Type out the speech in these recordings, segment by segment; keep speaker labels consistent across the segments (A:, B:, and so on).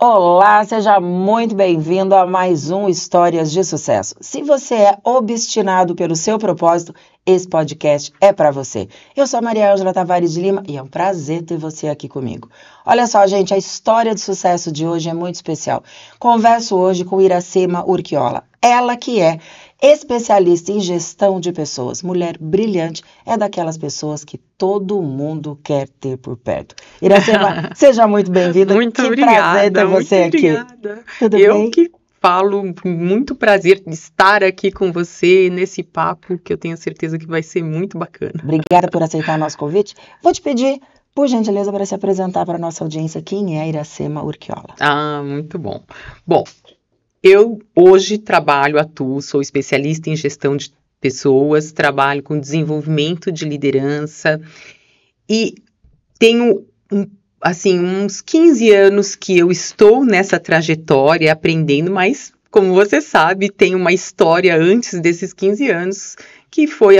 A: Olá, seja muito bem-vindo a mais um Histórias de Sucesso. Se você é obstinado pelo seu propósito, esse podcast é para você. Eu sou a Maria Ângela Tavares de Lima e é um prazer ter você aqui comigo. Olha só, gente, a história de sucesso de hoje é muito especial. Converso hoje com Iracema Urquiola, ela que é especialista em gestão de pessoas, mulher brilhante, é daquelas pessoas que todo mundo quer ter por perto. Iracema, seja muito bem-vinda.
B: Muito
A: que
B: obrigada.
A: Prazer ter você
B: muito
A: aqui.
B: Obrigada.
A: Tudo
B: Eu
A: bem?
B: que falo, muito prazer de estar aqui com você nesse papo que eu tenho certeza que vai ser muito bacana.
A: Obrigada por aceitar nosso convite. Vou te pedir, por gentileza, para se apresentar para a nossa audiência quem é Iracema Urquiola.
B: Muito bom. Bom, eu hoje atuo, sou especialista em gestão de pessoas, trabalho com desenvolvimento de liderança e tenho, uns 15 anos que eu estou nessa trajetória aprendendo, mas, como você sabe, tem uma história antes desses 15 anos, que foi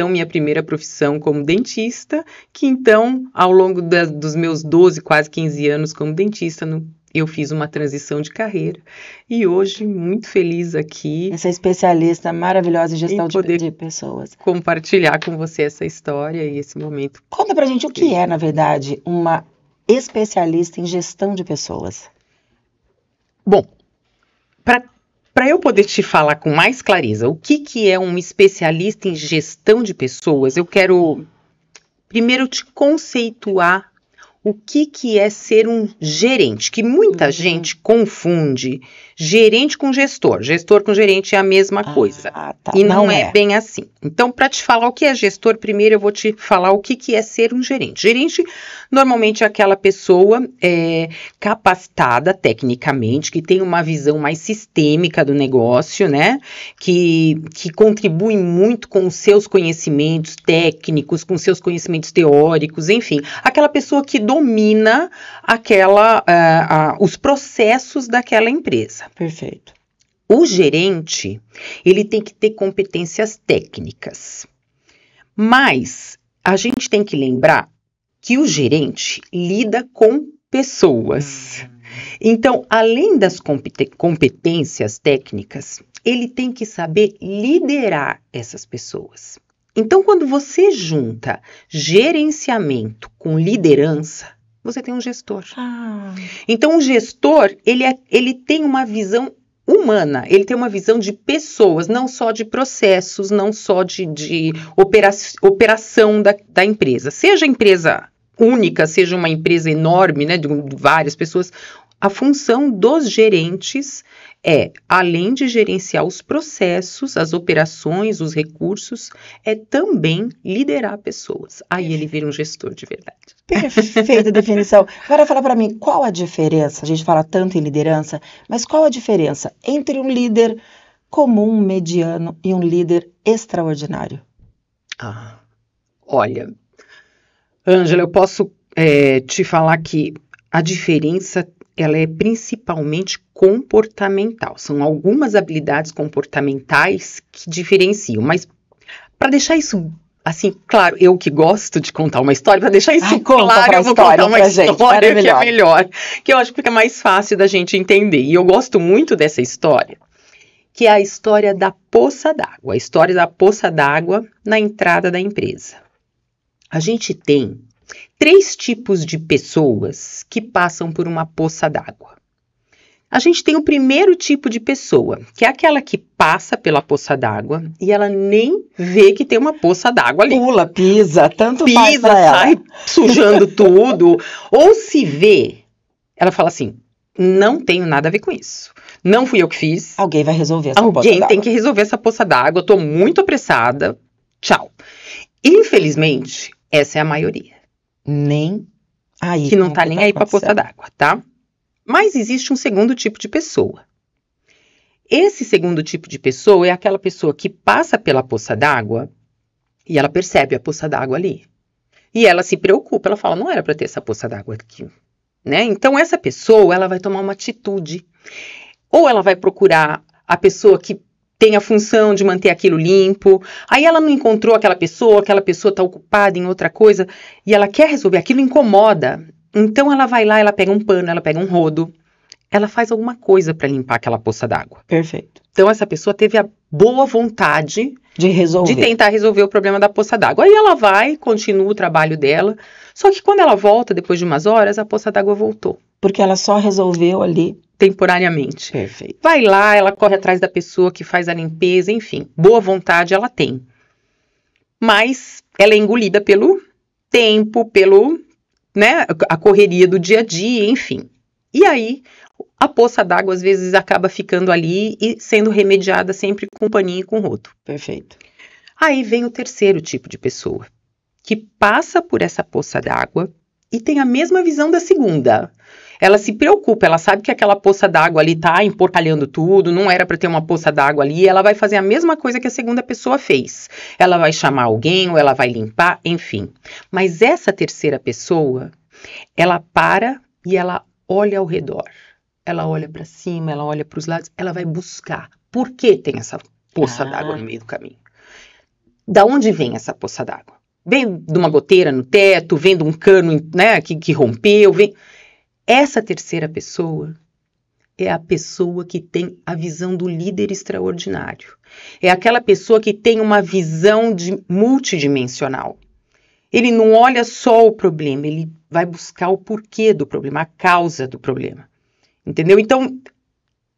B: minha primeira profissão como dentista, que então, ao longo dos meus 12, quase 15 anos como dentista, eu fiz uma transição de carreira e hoje muito feliz aqui.
A: Essa especialista maravilhosa em gestão de pessoas.
B: Compartilhar com você essa história e esse momento.
A: Conta pra gente o que é, na verdade, uma especialista em gestão de pessoas.
B: Bom, para eu poder te falar com mais clareza o que é um especialista em gestão de pessoas, eu quero primeiro te conceituar o que é ser um gerente, que muita gente confunde gerente com gestor. Gestor com gerente é a mesma coisa.
A: Tá.
B: E não é bem assim. Então, para te falar o que é gestor, primeiro eu vou te falar o que é ser um gerente. Gerente, normalmente, é aquela pessoa capacitada tecnicamente, que tem uma visão mais sistêmica do negócio, né? Que contribui muito com os seus conhecimentos técnicos, com seus conhecimentos teóricos, enfim. Aquela pessoa que domina os processos daquela empresa.
A: Perfeito.
B: O gerente, ele tem que ter competências técnicas, mas a gente tem que lembrar que o gerente lida com pessoas. Então, além das competências técnicas, ele tem que saber liderar essas pessoas. Então, quando você junta gerenciamento com liderança, você tem um gestor. Então, o gestor, ele tem uma visão humana, ele tem uma visão de pessoas, não só de processos, não só de operação da empresa. Seja empresa única, seja uma empresa enorme, né, de várias pessoas, a função dos gerentes é, além de gerenciar os processos, as operações, os recursos, é também liderar pessoas. Aí ele vira um gestor de verdade.
A: Perfeita definição. Agora fala para mim, qual a diferença? A gente fala tanto em liderança, mas qual a diferença entre um líder comum, mediano e um líder extraordinário?
B: Olha, Ângela, eu posso te falar que a diferença ela é principalmente comportamental. São algumas habilidades comportamentais que diferenciam, mas para deixar isso assim, claro, eu que gosto de contar uma história, para deixar isso claro, eu vou contar uma história que é melhor, que eu acho que fica mais fácil da gente entender. E eu gosto muito dessa história, que é a história da poça d'água, a história da poça d'água na entrada da empresa. A gente tem 3 tipos de pessoas que passam por uma poça d'água. A gente tem o primeiro tipo de pessoa, que é aquela que passa pela poça d'água e ela nem vê que tem uma poça d'água ali.
A: Pula, pisa, tanto faz pra ela.
B: Sai sujando tudo. Ou se vê, ela fala assim, não tenho nada a ver com isso. Não fui eu que fiz.
A: Alguém vai resolver essa poça d'água.
B: Alguém tem que resolver essa poça d'água. Eu tô muito apressada. Tchau. Infelizmente, essa é a maioria.
A: Que
B: não tá nem aí pra poça d'água, tá? Mas existe um segundo tipo de pessoa. Esse segundo tipo de pessoa é aquela pessoa que passa pela poça d'água e ela percebe a poça d'água ali. E ela se preocupa, ela fala, não era para ter essa poça d'água aqui, né? Então essa pessoa, ela vai tomar uma atitude. Ou ela vai procurar a pessoa que tem a função de manter aquilo limpo, aí ela não encontrou aquela pessoa está ocupada em outra coisa, e ela quer resolver, aquilo incomoda. Então ela vai lá, ela pega um pano, ela pega um rodo, ela faz alguma coisa para limpar aquela poça d'água.
A: Perfeito.
B: Então, essa pessoa teve a boa vontade
A: de
B: tentar resolver o problema da poça d'água. Aí ela vai, continua o trabalho dela, só que quando ela volta, depois de umas horas, a poça d'água voltou.
A: Porque ela só resolveu ali.
B: Temporariamente.
A: Perfeito.
B: Vai lá, ela corre atrás da pessoa que faz a limpeza, enfim. Boa vontade ela tem. Mas ela é engolida pelo tempo, né, a correria do dia a dia, enfim. E aí, a poça d'água às vezes acaba ficando ali e sendo remediada sempre com paninho e com rodo.
A: Perfeito.
B: Aí vem o terceiro tipo de pessoa, que passa por essa poça d'água e tem a mesma visão da segunda. Ela se preocupa, ela sabe que aquela poça d'água ali tá emporcalhando tudo, não era para ter uma poça d'água ali, ela vai fazer a mesma coisa que a segunda pessoa fez. Ela vai chamar alguém ou ela vai limpar, enfim. Mas essa terceira pessoa, ela para e ela olha ao redor. Ela olha para cima, ela olha para os lados, ela vai buscar. Por que tem essa poça d'água no meio do caminho? Da onde vem essa poça d'água? Vem de uma goteira no teto, vem de um cano, né, que rompeu, vem... Essa terceira pessoa é a pessoa que tem a visão do líder extraordinário. É aquela pessoa que tem uma visão multidimensional. Ele não olha só o problema, ele vai buscar o porquê do problema, a causa do problema. Entendeu? Então,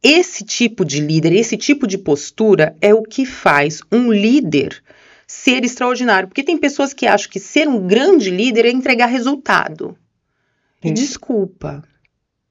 B: esse tipo de líder, esse tipo de postura é o que faz um líder ser extraordinário. Porque tem pessoas que acham que ser um grande líder é entregar resultado. E desculpa,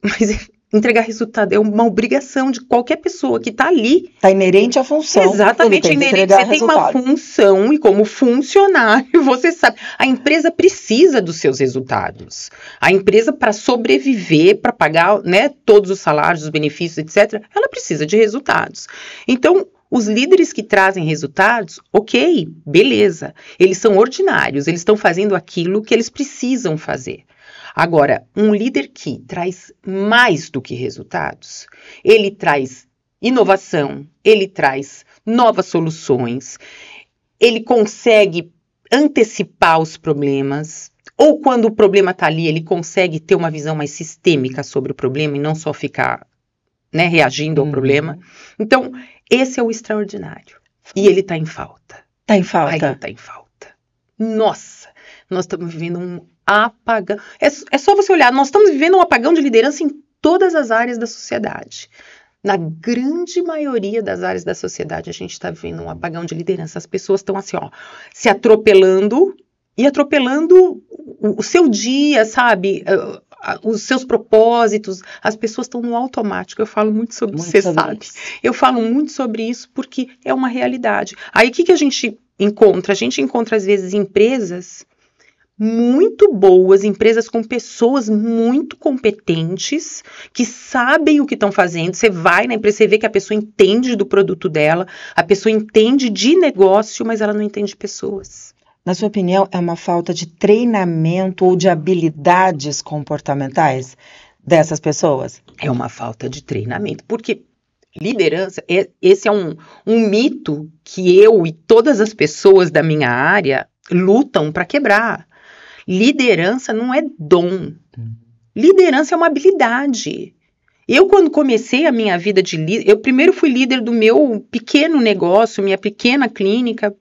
B: mas entregar resultado é uma obrigação de qualquer pessoa que está ali.
A: Está inerente à função.
B: Exatamente, inerente. Você tem uma função e como funcionário, você sabe, a empresa precisa dos seus resultados. A empresa, para sobreviver, para pagar, né, todos os salários, os benefícios, etc., ela precisa de resultados. Então, os líderes que trazem resultados, ok, beleza. Eles são ordinários, eles estão fazendo aquilo que eles precisam fazer. Agora, um líder que traz mais do que resultados, ele traz inovação, ele traz novas soluções, ele consegue antecipar os problemas, ou quando o problema está ali, ele consegue ter uma visão mais sistêmica sobre o problema e não só ficar, né, reagindo ao problema. Então, esse é o extraordinário. E ele está em falta.
A: Está em falta?
B: Aí está em falta. Nossa, nós estamos vivendo um apagão. É só você olhar, nós estamos vivendo um apagão de liderança em todas as áreas da sociedade. Na grande maioria das áreas da sociedade, a gente está vivendo um apagão de liderança. As pessoas estão assim, ó, se atropelando e atropelando o seu dia, sabe? Os seus propósitos. As pessoas estão no automático. Eu falo muito sobre isso, você sabe. Eu falo muito sobre isso porque é uma realidade. Aí, o que a gente encontra? A gente encontra, às vezes, empresas muito boas, empresas com pessoas muito competentes, que sabem o que estão fazendo. Você vai na empresa, você vê que a pessoa entende do produto dela, a pessoa entende de negócio, mas ela não entende pessoas.
A: Na sua opinião, é uma falta de treinamento ou de habilidades comportamentais dessas pessoas?
B: É uma falta de treinamento, porque liderança, esse é um mito que eu e todas as pessoas da minha área lutam para quebrar. Liderança não é dom. Liderança é uma habilidade. Eu, quando comecei a minha vida de líder, eu primeiro fui líder do meu pequeno negócio, minha pequena clínica.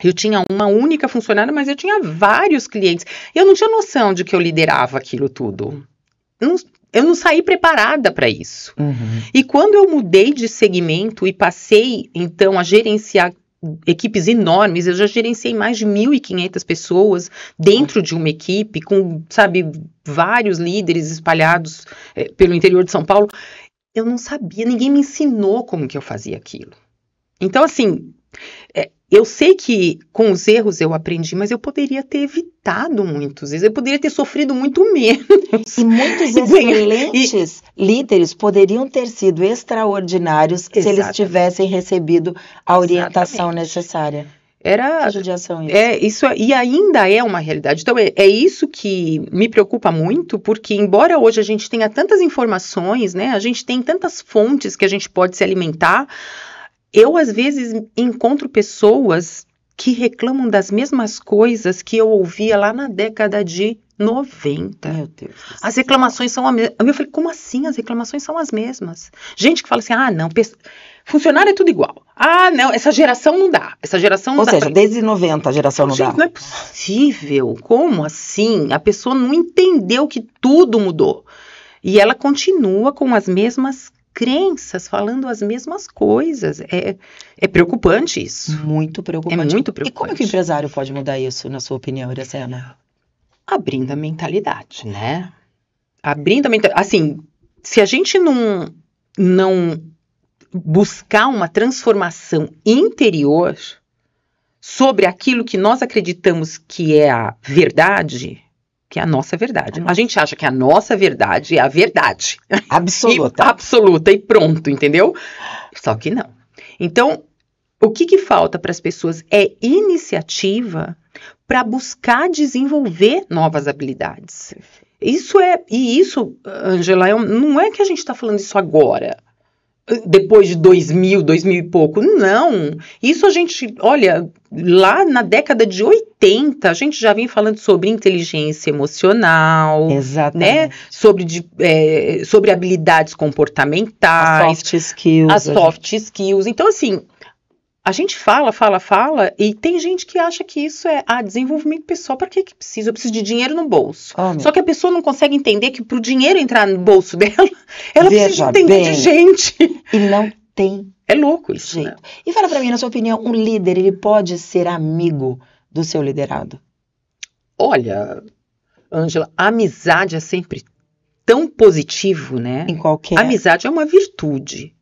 B: Eu tinha uma única funcionária, mas eu tinha vários clientes. Eu não tinha noção de que eu liderava aquilo tudo. Eu não saí preparada para isso. E quando eu mudei de segmento e passei, então, a gerenciar equipes enormes, eu já gerenciei mais de 1.500 pessoas dentro de uma equipe, com, sabe, vários líderes espalhados pelo interior de São Paulo. Eu não sabia, ninguém me ensinou como que eu fazia aquilo. Então, assim, eu sei que com os erros eu aprendi, mas eu poderia ter evitado muitos erros, eu poderia ter sofrido muito menos.
A: E muitos excelentes líderes poderiam ter sido extraordinários se eles tivessem recebido a orientação necessária.
B: Era
A: judiação
B: isso. E ainda é uma realidade. Então, é isso que me preocupa muito, porque embora hoje a gente tenha tantas informações, né, a gente tem tantas fontes que a gente pode se alimentar, eu, às vezes, encontro pessoas que reclamam das mesmas coisas que eu ouvia lá na década de 90.
A: Meu Deus.
B: As reclamações são as mesmas. Eu falei, como assim? As reclamações são as mesmas. Gente que fala assim, não, funcionário é tudo igual. Não, essa geração não dá. Essa geração não dá.
A: Ou seja, desde 90 a geração não dá.
B: Não é possível. Como assim? A pessoa não entendeu que tudo mudou. E ela continua com as mesmas crenças, falando as mesmas coisas. É preocupante isso.
A: Muito preocupante.
B: É muito preocupante.
A: E como que o empresário pode mudar isso, na sua opinião, Iracema?
B: Abrindo a mentalidade, né? Abrindo a mentalidade. Assim, se a gente não buscar uma transformação interior sobre aquilo que nós acreditamos que é a verdade, que é a nossa verdade. A gente acha que a nossa verdade é a verdade.
A: Absoluta.
B: Absoluta e pronto, entendeu? Só que não. Então, o que falta para as pessoas é iniciativa para buscar desenvolver novas habilidades. Isso, Ângela, não é que a gente está falando isso agora, depois de 2000 e pouco. Não, isso a gente, olha, lá na década de 80, a gente já vinha falando sobre inteligência emocional,
A: exatamente,
B: né? Sobre habilidades comportamentais,
A: as soft skills.
B: Então, assim, a gente fala, e tem gente que acha que isso é desenvolvimento pessoal. Para que precisa? Eu preciso de dinheiro no bolso. Só que a pessoa não consegue entender que para o dinheiro entrar no bolso dela, ela precisa entender de gente.
A: E não tem.
B: É louco isso, né?
A: E fala para mim, na sua opinião, um líder, ele pode ser amigo do seu liderado?
B: Olha, Ângela, a amizade é sempre tão positivo, né?
A: Em qualquer...
B: Amizade é uma virtude.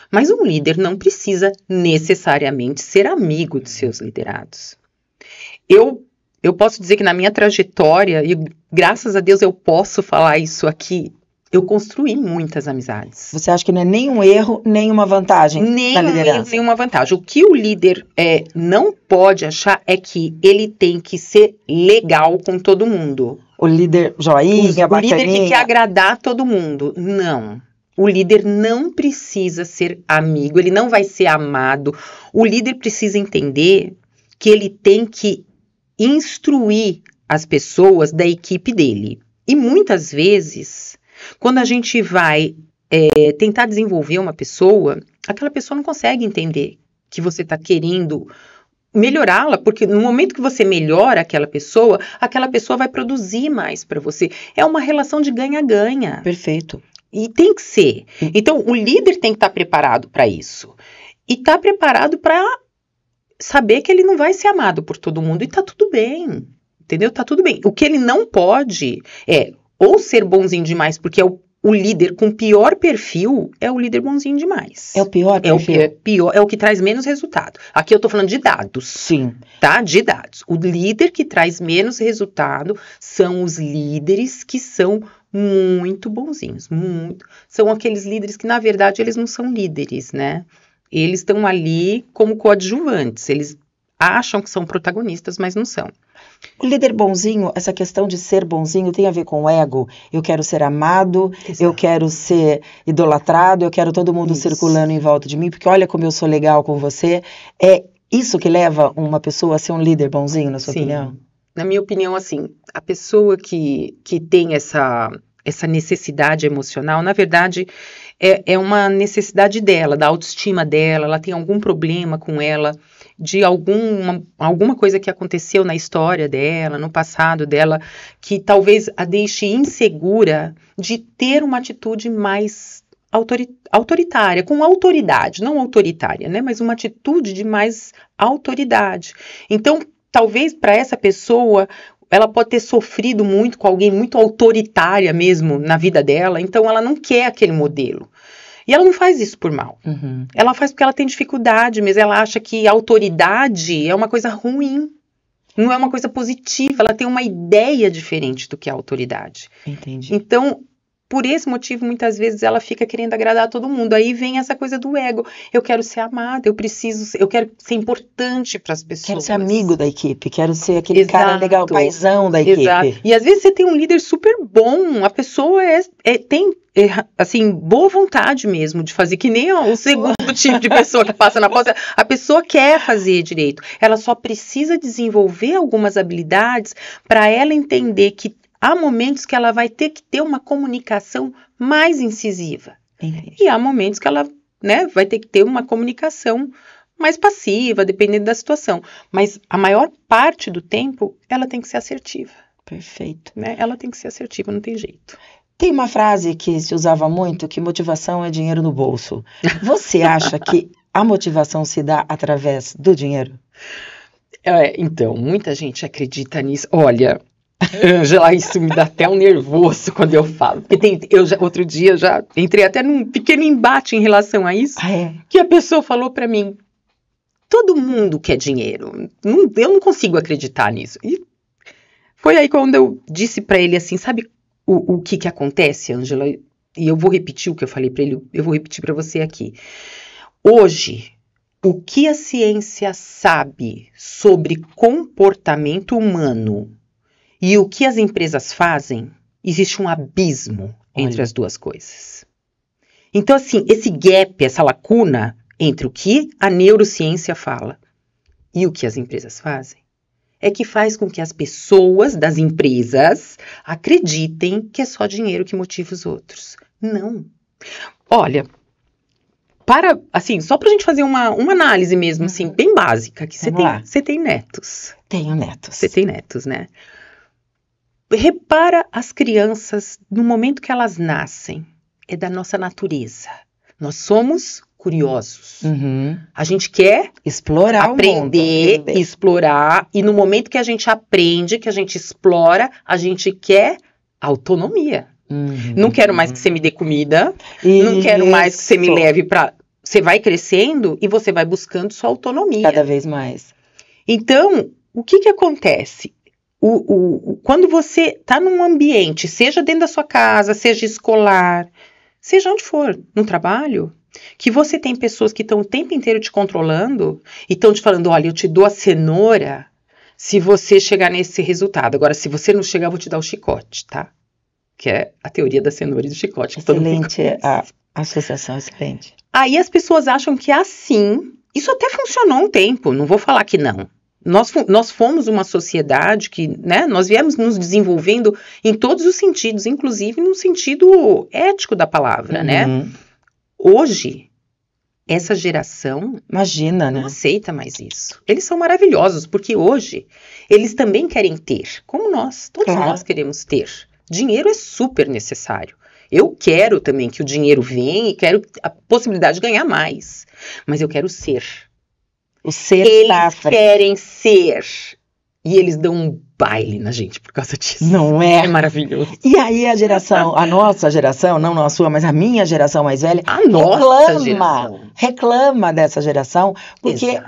B: Mas um líder não precisa necessariamente ser amigo de seus liderados. Eu posso dizer que na minha trajetória, e graças a Deus eu posso falar isso aqui, eu construí muitas amizades.
A: Você acha que não é nenhum erro, nenhuma vantagem na liderança?
B: Nenhuma vantagem. O que o líder não pode achar é que ele tem que ser legal com todo mundo.
A: O líder joinha, bacaninha.
B: O líder que quer agradar todo mundo. Não. O líder não precisa ser amigo, ele não vai ser amado. O líder precisa entender que ele tem que instruir as pessoas da equipe dele. E muitas vezes, quando a gente vai tentar desenvolver uma pessoa, aquela pessoa não consegue entender que você está querendo melhorá-la, porque no momento que você melhora aquela pessoa vai produzir mais para você. É uma relação de ganha-ganha.
A: Perfeito.
B: E tem que ser. Então, o líder tem que estar preparado para isso. E estar preparado para saber que ele não vai ser amado por todo mundo. E tá tudo bem. Entendeu? Tá tudo bem. O que ele não pode é ou ser bonzinho demais, porque é o líder com pior perfil, é o líder bonzinho demais.
A: É o pior perfil?
B: É o que traz menos resultado. Aqui eu tô falando de dados.
A: Sim.
B: Tá? De dados. O líder que traz menos resultado são os líderes que são muito bonzinhos, muito. São aqueles líderes que, na verdade, eles não são líderes, né? Eles estão ali como coadjuvantes, eles acham que são protagonistas, mas não são.
A: O líder bonzinho, essa questão de ser bonzinho tem a ver com o ego. Eu quero ser amado, exato, eu quero ser idolatrado, eu quero todo mundo circulando em volta de mim, porque olha como eu sou legal com você. É isso que leva uma pessoa a ser um líder bonzinho, na sua opinião?
B: Na minha opinião, assim, a pessoa que tem essa necessidade emocional, na verdade, é uma necessidade dela, da autoestima dela, ela tem algum problema com ela, de alguma coisa que aconteceu na história dela, no passado dela, que talvez a deixe insegura de ter uma atitude mais autoritária, com autoridade, não autoritária, né, mas uma atitude de mais autoridade. Então, talvez para essa pessoa, ela pode ter sofrido muito com alguém muito autoritária mesmo na vida dela, então ela não quer aquele modelo. E ela não faz isso por mal.
A: Uhum.
B: Ela faz porque ela tem dificuldade, mas ela acha que a autoridade é uma coisa ruim. Não é uma coisa positiva, ela tem uma ideia diferente do que é a autoridade.
A: Entendi.
B: Então, por esse motivo, muitas vezes ela fica querendo agradar todo mundo. Aí vem essa coisa do ego. Eu quero ser amada, eu quero ser importante para as pessoas.
A: Quero ser amigo da equipe, quero ser aquele cara legal, paizão da equipe.
B: Exato. E às vezes você tem um líder super bom, a pessoa tem assim, boa vontade mesmo de fazer, que nem o segundo tipo de pessoa que passa na porta. A pessoa quer fazer direito. Ela só precisa desenvolver algumas habilidades para ela entender que há momentos que ela vai ter que ter uma comunicação mais incisiva.
A: Entendi.
B: E há momentos que ela, né, vai ter que ter uma comunicação mais passiva, dependendo da situação. Mas a maior parte do tempo, ela tem que ser assertiva.
A: Perfeito.
B: Né? Ela tem que ser assertiva, não tem jeito.
A: Tem uma frase que se usava muito, que motivação é dinheiro no bolso. Você acha que a motivação se dá através do dinheiro?
B: Então, muita gente acredita nisso. Olha, Ângela, isso me dá até um nervoso quando eu falo. Porque outro dia já entrei até num pequeno embate em relação a isso.
A: Ah, é?
B: Que a pessoa falou pra mim, todo mundo quer dinheiro. Eu não consigo acreditar nisso. E foi aí quando eu disse pra ele assim, sabe o que acontece, Ângela? E eu vou repetir o que eu falei pra ele, eu vou repetir pra você aqui. Hoje, o que a ciência sabe sobre comportamento humano e o que as empresas fazem, existe um abismo entre as duas coisas. Então, assim, esse gap, essa lacuna entre o que a neurociência fala e o que as empresas fazem, é que faz com que as pessoas das empresas acreditem que é só dinheiro que motiva os outros. Não. Olha, assim, só pra gente fazer uma análise mesmo, assim, bem básica, que você tem netos.
A: Tenho netos.
B: Você tem netos, né? Repara as crianças, no momento que elas nascem, é da nossa natureza. Nós somos curiosos.
A: Uhum.
B: A gente quer
A: explorar
B: aprender,
A: o mundo.
B: Explorar, e no momento que a gente aprende, que a gente explora, a gente quer autonomia.
A: Uhum.
B: Não quero mais que você me dê comida, não quero mais que você me leve pra... Você vai crescendo e você vai buscando sua autonomia.
A: Cada vez mais.
B: Então, o que acontece? Quando você está num ambiente, seja dentro da sua casa, seja escolar, seja onde for, no trabalho, que você tem pessoas que estão o tempo inteiro te controlando e estão te falando, olha, eu te dou a cenoura se você chegar nesse resultado. Agora, se você não chegar, eu vou te dar o chicote, tá? Que é a teoria da cenoura e do chicote.
A: Excelente, a associação excelente.
B: Aí as pessoas acham que assim, isso até funcionou um tempo, não vou falar que não. Nós fomos uma sociedade que, né, nós viemos nos desenvolvendo em todos os sentidos, inclusive no sentido ético da palavra, né? Hoje, essa geração
A: imagina,
B: não
A: né?
B: aceita mais isso. Eles são maravilhosos, porque hoje eles também querem ter, como nós, todos nós queremos ter. Dinheiro é super necessário. Eu quero também que o dinheiro venha e quero a possibilidade de ganhar mais, mas eu quero ser.
A: O ser
B: eles querem ser. E eles dão um baile na gente por causa disso.
A: Não é?
B: É maravilhoso.
A: E aí a nossa geração, não a sua, mas a minha geração mais velha, reclama dessa geração, porque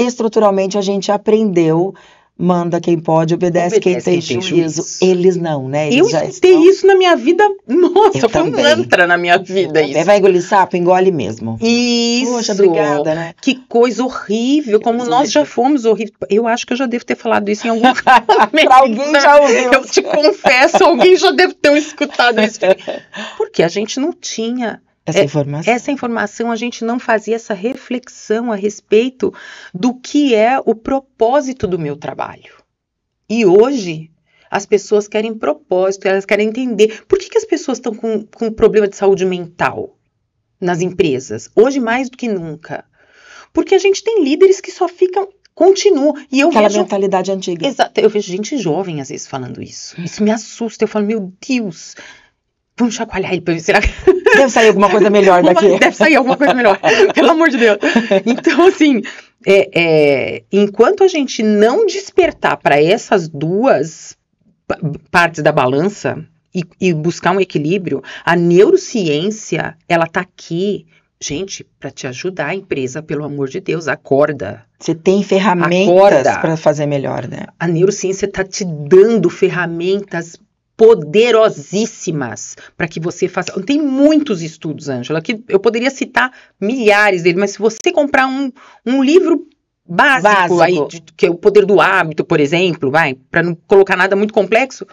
A: estruturalmente a gente aprendeu, manda quem pode, obedece quem tem juízo. Eles não, né?
B: Eu escutei isso na minha vida, nossa, foi um mantra na minha vida isso.
A: Vai engolir sapo, engole mesmo.
B: Isso.
A: Poxa, obrigada, né?
B: Que coisa horrível, como nós já fomos horríveis. Eu acho que eu já devo ter falado isso em algum momento.
A: Pra alguém já ouviu.
B: Eu te confesso, alguém já deve ter escutado isso. Porque a gente não tinha... Essa informação, a gente não fazia essa reflexão a respeito do que é o propósito do meu trabalho. E hoje, as pessoas querem propósito, elas querem entender. Por que as pessoas estão com problema de saúde mental nas empresas? Hoje, mais do que nunca. Porque a gente tem líderes que só continuam. E eu
A: Aquela mentalidade antiga.
B: Exato. Eu vejo gente jovem, às vezes, falando isso. Isso me assusta. Eu falo, meu Deus... Vamos chacoalhar ele para ver, será que...
A: Deve sair alguma coisa melhor daqui.
B: Deve sair alguma coisa melhor, pelo amor de Deus. Então, assim, enquanto a gente não despertar para essas duas partes da balança e buscar um equilíbrio, a neurociência, ela tá aqui, gente, para te ajudar a empresa, pelo amor de Deus, acorda.
A: Você tem ferramentas para fazer melhor, né?
B: A neurociência tá te dando ferramentas poderosíssimas para que você faça. Tem muitos estudos, Ângela, que eu poderia citar milhares deles, mas se você comprar um livro básico. Aí, que é o Poder do Hábito, por exemplo, para não colocar nada muito complexo,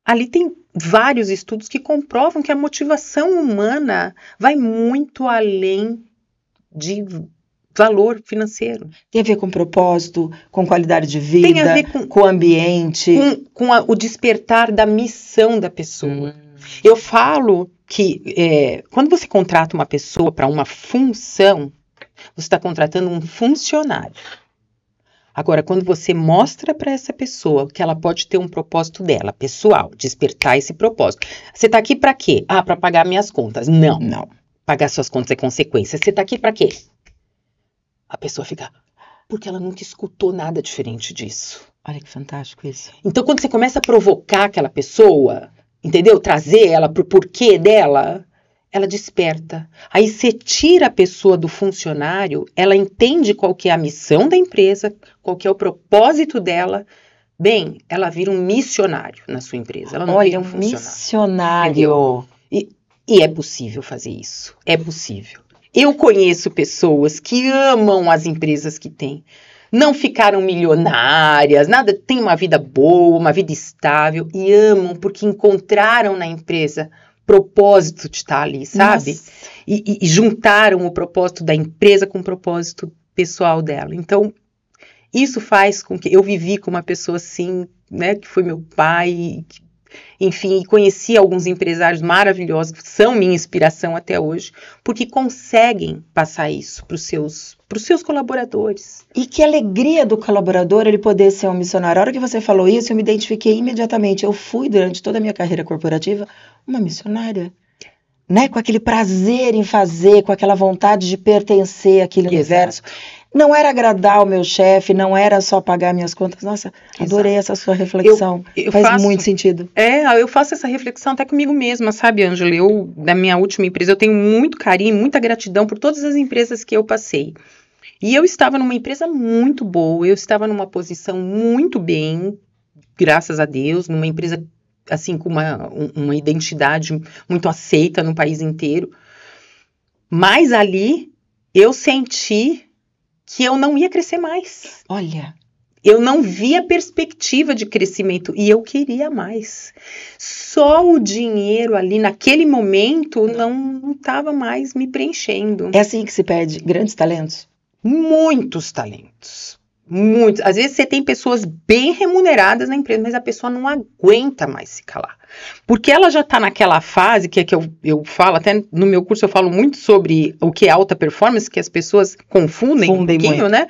B: ali tem vários estudos que comprovam que a motivação humana vai muito além de valor financeiro.
A: Tem a ver com propósito, com qualidade de vida,
B: Tem a ver
A: com o ambiente.
B: Com o despertar da missão da pessoa. Eu falo que quando você contrata uma pessoa para uma função, você está contratando um funcionário. Agora, quando você mostra para essa pessoa que ela pode ter um propósito dela, pessoal, despertar esse propósito. Você está aqui para quê? Para pagar minhas contas. Não. Pagar suas contas é consequência. Você está aqui para quê? A pessoa fica... Porque ela nunca escutou nada diferente disso.
A: Olha que fantástico isso.
B: Então, quando você começa a provocar aquela pessoa, entendeu? Trazer ela pro porquê dela, ela desperta. Aí você tira a pessoa do funcionário, ela entende qual que é a missão da empresa, qual que é o propósito dela. Bem, ela vira um missionário na sua empresa. Ela não vira um funcionário.
A: Missionário.
B: E é possível fazer isso. É possível. Eu conheço pessoas que amam as empresas que têm. Não ficaram milionárias, nada, têm uma vida boa, uma vida estável e amam porque encontraram na empresa propósito de estar ali, sabe? E juntaram o propósito da empresa com o propósito pessoal dela. Então, isso faz com que eu vivi com uma pessoa assim, né, que foi meu pai, enfim, e conheci alguns empresários maravilhosos que são minha inspiração até hoje, porque conseguem passar isso para os seus colaboradores.
A: E que alegria do colaborador ele poder ser um missionário. A hora que você falou isso, eu me identifiquei imediatamente. Eu fui, durante toda a minha carreira corporativa, uma missionária. Né? Com aquele prazer em fazer, com aquela vontade de pertencer àquele universo. Não era agradar o meu chefe, não era só pagar minhas contas. Nossa, adorei essa sua reflexão. Faz muito sentido.
B: Eu faço essa reflexão até comigo mesma, sabe, Ângela? Na minha última empresa, eu tenho muito carinho, muita gratidão por todas as empresas que eu passei. E eu estava numa empresa muito boa, eu estava numa posição muito bem, graças a Deus, numa empresa, assim, com uma identidade muito aceita no país inteiro. Mas ali, eu senti que eu não ia crescer mais.
A: Olha.
B: Eu não via perspectiva de crescimento e eu queria mais. Só o dinheiro ali, naquele momento, não estava mais me preenchendo.
A: É assim que se perde grandes talentos?
B: Muitos talentos. Muitos. Às vezes você tem pessoas bem remuneradas na empresa, mas a pessoa não aguenta mais se calar. Porque ela já está naquela fase que eu falo, até no meu curso eu falo muito sobre o que é alta performance, que as pessoas confundem um pouquinho, muito, né?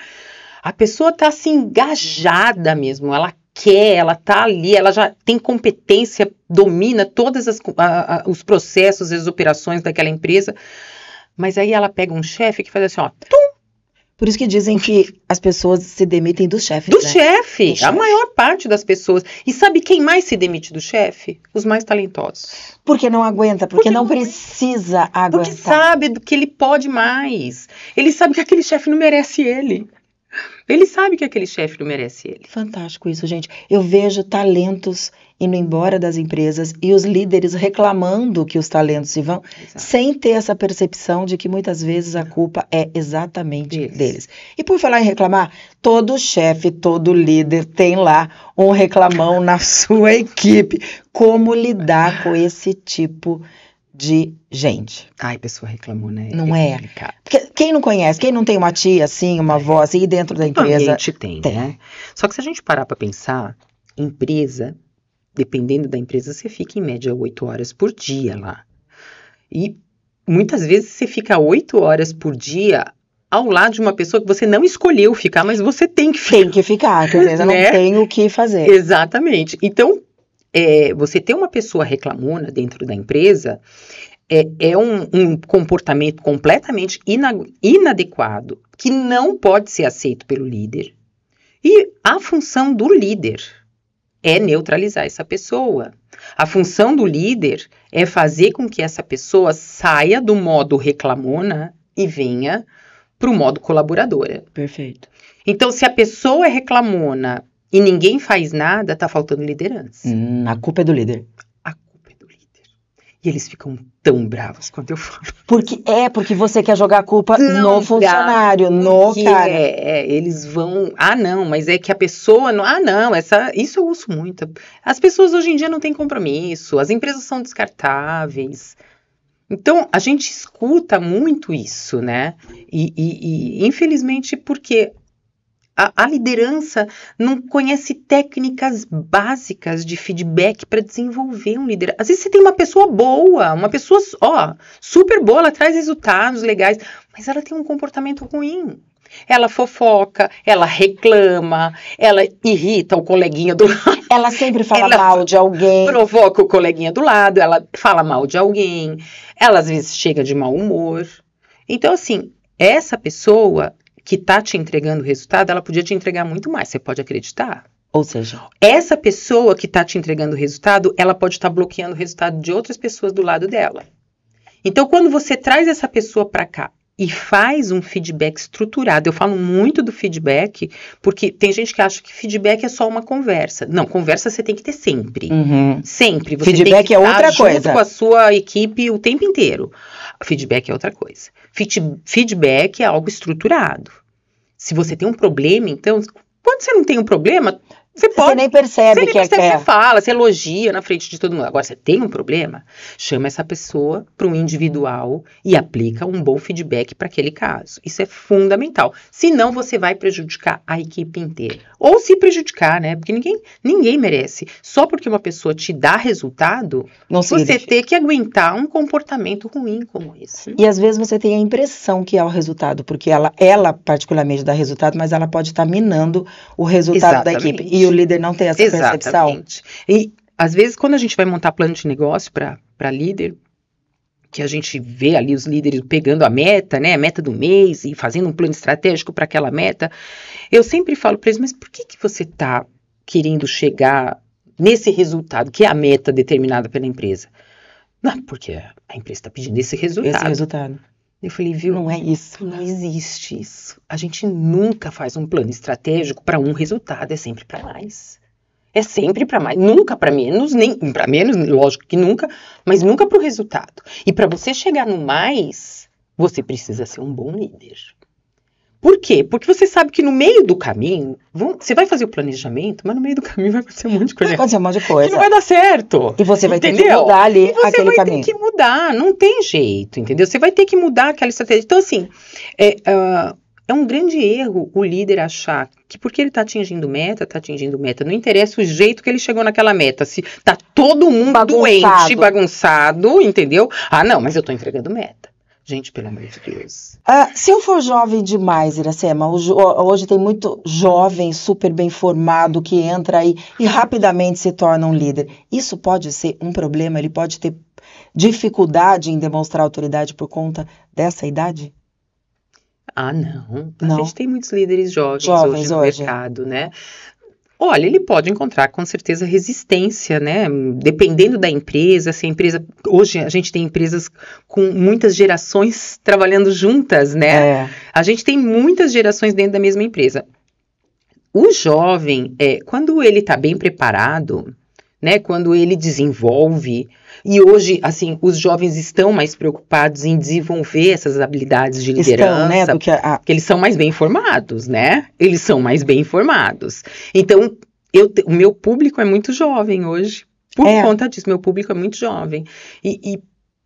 B: A pessoa está assim engajada mesmo, ela quer, ela está ali, ela já tem competência, domina todos os processos, as operações daquela empresa, mas aí ela pega um chefe que faz assim, ó, tum!
A: Por isso que dizem que as pessoas se demitem do chefe.
B: Do chefe, a maior parte das pessoas. E sabe quem mais se demite do chefe? Os mais talentosos.
A: Porque não aguenta, porque não precisa aguentar.
B: Porque sabe do que ele pode mais. Ele sabe que aquele chefe não merece ele. Ele sabe que aquele chefe não merece ele.
A: Fantástico isso, gente. Eu vejo talentos indo embora das empresas e os líderes reclamando que os talentos se vão, sem ter essa percepção de que muitas vezes a culpa é exatamente deles. E por falar em reclamar, todo chefe, todo líder tem lá um reclamão na sua equipe. Como lidar com esse tipo de gente?
B: Ai, pessoa reclamou, né?
A: Não é? Porque quem não conhece, quem não tem uma tia assim, uma avó assim, dentro da empresa...
B: A gente tem, né? Só que se a gente parar para pensar, empresa, dependendo da empresa, você fica em média 8 horas por dia lá. E muitas vezes você fica 8 horas por dia ao lado de uma pessoa que você não escolheu ficar, mas você tem que ficar.
A: Tem que ficar, quer dizer, né? Não tem o que fazer.
B: Exatamente. Então, você ter uma pessoa reclamona dentro da empresa é um comportamento completamente inadequado, que não pode ser aceito pelo líder. E a função do líder é neutralizar essa pessoa. A função do líder é fazer com que essa pessoa saia do modo reclamona e venha para o modo colaboradora.
A: Perfeito.
B: Então, se a pessoa é reclamona e ninguém faz nada, tá faltando liderança.
A: A culpa é do líder.
B: A culpa é do líder. E eles ficam tão bravos quando eu falo.
A: Porque você quer jogar a culpa no funcionário, no cara.
B: Eles vão... não, mas é que a pessoa... isso eu uso muito. As pessoas hoje em dia não têm compromisso, as empresas são descartáveis. Então, a gente escuta muito isso, né? E infelizmente, porque a liderança não conhece técnicas básicas de feedback para desenvolver um líder. Às vezes você tem uma pessoa boa, uma pessoa, super boa, ela traz resultados legais, mas ela tem um comportamento ruim. Ela fofoca, ela reclama, ela irrita o coleguinha do lado.
A: Ela sempre fala mal de alguém.
B: Provoca o coleguinha do lado, ela fala mal de alguém, ela às vezes chega de mau humor. Então, assim, essa pessoa que está te entregando o resultado, ela podia te entregar muito mais, você pode acreditar.
A: Ou seja,
B: essa pessoa que está te entregando o resultado, ela pode estar bloqueando o resultado de outras pessoas do lado dela. Então, quando você traz essa pessoa para cá e faz um feedback estruturado, eu falo muito do feedback, porque tem gente que acha que feedback é só uma conversa. Não, conversa você tem que ter sempre. Sempre. Você
A: feedback
B: tem que
A: é outra
B: estar junto
A: coisa.
B: com a sua equipe o tempo inteiro. Feedback é outra coisa. Feedback é algo estruturado. Se você tem um problema, então, quando você não tem um problema, você
A: nem percebe
B: você
A: que
B: você fala, você elogia na frente de todo mundo. Agora, você tem um problema, chama essa pessoa para um individual e aplica um bom feedback para aquele caso. Isso é fundamental. Senão, você vai prejudicar a equipe inteira. Ou se prejudicar, né? Porque ninguém merece. Só porque uma pessoa te dá resultado, você ter que aguentar um comportamento ruim como esse.
A: E às vezes você tem a impressão que é o resultado, porque ela particularmente dá resultado, mas ela pode estar minando o resultado da equipe. E o líder não tem essa percepção.
B: Exatamente. E às vezes quando a gente vai montar plano de negócio para líder, que a gente vê ali os líderes pegando a meta, né, a meta do mês e fazendo um plano estratégico para aquela meta, eu sempre falo para eles, mas por que você está querendo chegar nesse resultado, que é a meta determinada pela empresa? Não, porque a empresa está pedindo esse resultado. Eu falei, viu?
A: Não é isso.
B: Não existe isso. A gente nunca faz um plano estratégico para um resultado, é sempre para mais. É sempre para mais, nunca para menos, nem para menos, lógico que nunca, mas nunca para o resultado. E para você chegar no mais, você precisa ser um bom líder. Por quê? Porque você sabe que no meio do caminho, você vai fazer o planejamento, mas no meio do caminho vai acontecer um monte de coisa.
A: Vai acontecer um monte de coisa.
B: Que não vai dar certo.
A: E você vai ter que mudar ali aquele caminho.
B: Você vai ter que mudar, não tem jeito, entendeu? Você vai ter que mudar aquela estratégia. Então, assim, é um grande erro o líder achar que porque ele está atingindo meta, não interessa o jeito que ele chegou naquela meta. Se tá todo mundo doente, bagunçado, entendeu? Ah, não, mas eu estou entregando meta. Gente, pelo amor de Deus.
A: Se eu for jovem demais, Iracema, hoje tem muito jovem, super bem formado, que entra aí e rapidamente se torna um líder. Isso pode ser um problema? Ele pode ter dificuldade em demonstrar autoridade por conta dessa idade?
B: Ah, não. A gente tem muitos líderes jovens hoje no mercado, né? Olha, ele pode encontrar com certeza resistência, né? Dependendo da empresa, se a empresa... Hoje a gente tem empresas com muitas gerações trabalhando juntas, né? A gente tem muitas gerações dentro da mesma empresa. O jovem, quando ele está bem preparado, né? Quando ele desenvolve... E hoje, assim, os jovens estão mais preocupados em desenvolver essas habilidades de liderança.
A: Né?
B: Porque eles são mais bem informados, né? Eles são mais bem informados. Então, o meu público é muito jovem hoje. Por conta disso, meu público é muito jovem. E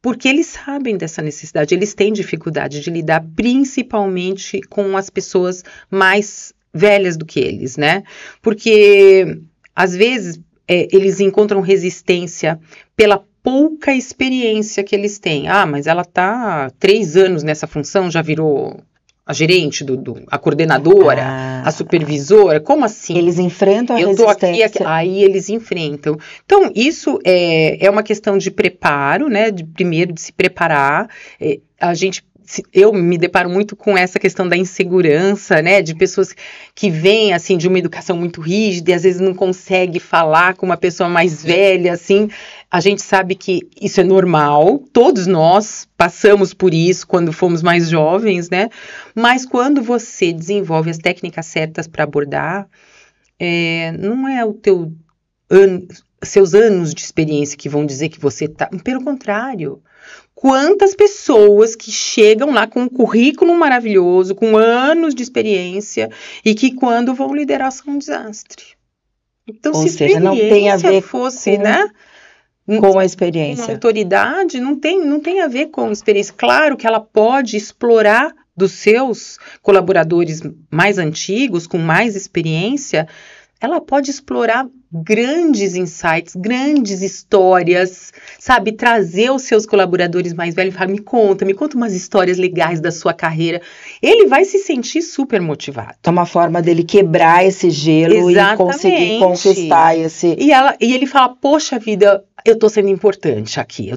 B: porque eles sabem dessa necessidade, eles têm dificuldade de lidar principalmente com as pessoas mais velhas do que eles, né? Porque, às vezes, eles encontram resistência pela pouca experiência que eles têm. Ah, mas ela está há 3 anos nessa função, já virou a gerente, a coordenadora, a supervisora. Como assim?
A: Eles enfrentam a
B: resistência. Aí eles enfrentam. Então, isso é uma questão de preparo, né? Primeiro, de se preparar. Eu me deparo muito com essa questão da insegurança, né, de pessoas que vêm, assim, de uma educação muito rígida e às vezes não consegue falar com uma pessoa mais velha, assim. A gente sabe que isso é normal, todos nós passamos por isso quando fomos mais jovens, né, mas quando você desenvolve as técnicas certas para abordar, não é seus anos de experiência que vão dizer que você está, pelo contrário. Quantas pessoas que chegam lá com um currículo maravilhoso, com anos de experiência, e que quando vão liderar são um desastre. Então,
A: se seja, não tem a ver
B: fosse, né?
A: Com a
B: Uma
A: experiência.
B: autoridade não tem a ver com experiência. Claro que ela pode explorar dos seus colaboradores mais antigos, com mais experiência, ela pode explorar grandes insights, grandes histórias, sabe? Trazer os seus colaboradores mais velhos e falar, me conta umas histórias legais da sua carreira. Ele vai se sentir super motivado.
A: É uma forma dele quebrar esse gelo e conseguir conquistar esse...
B: E ele fala, poxa vida, eu tô sendo importante aqui,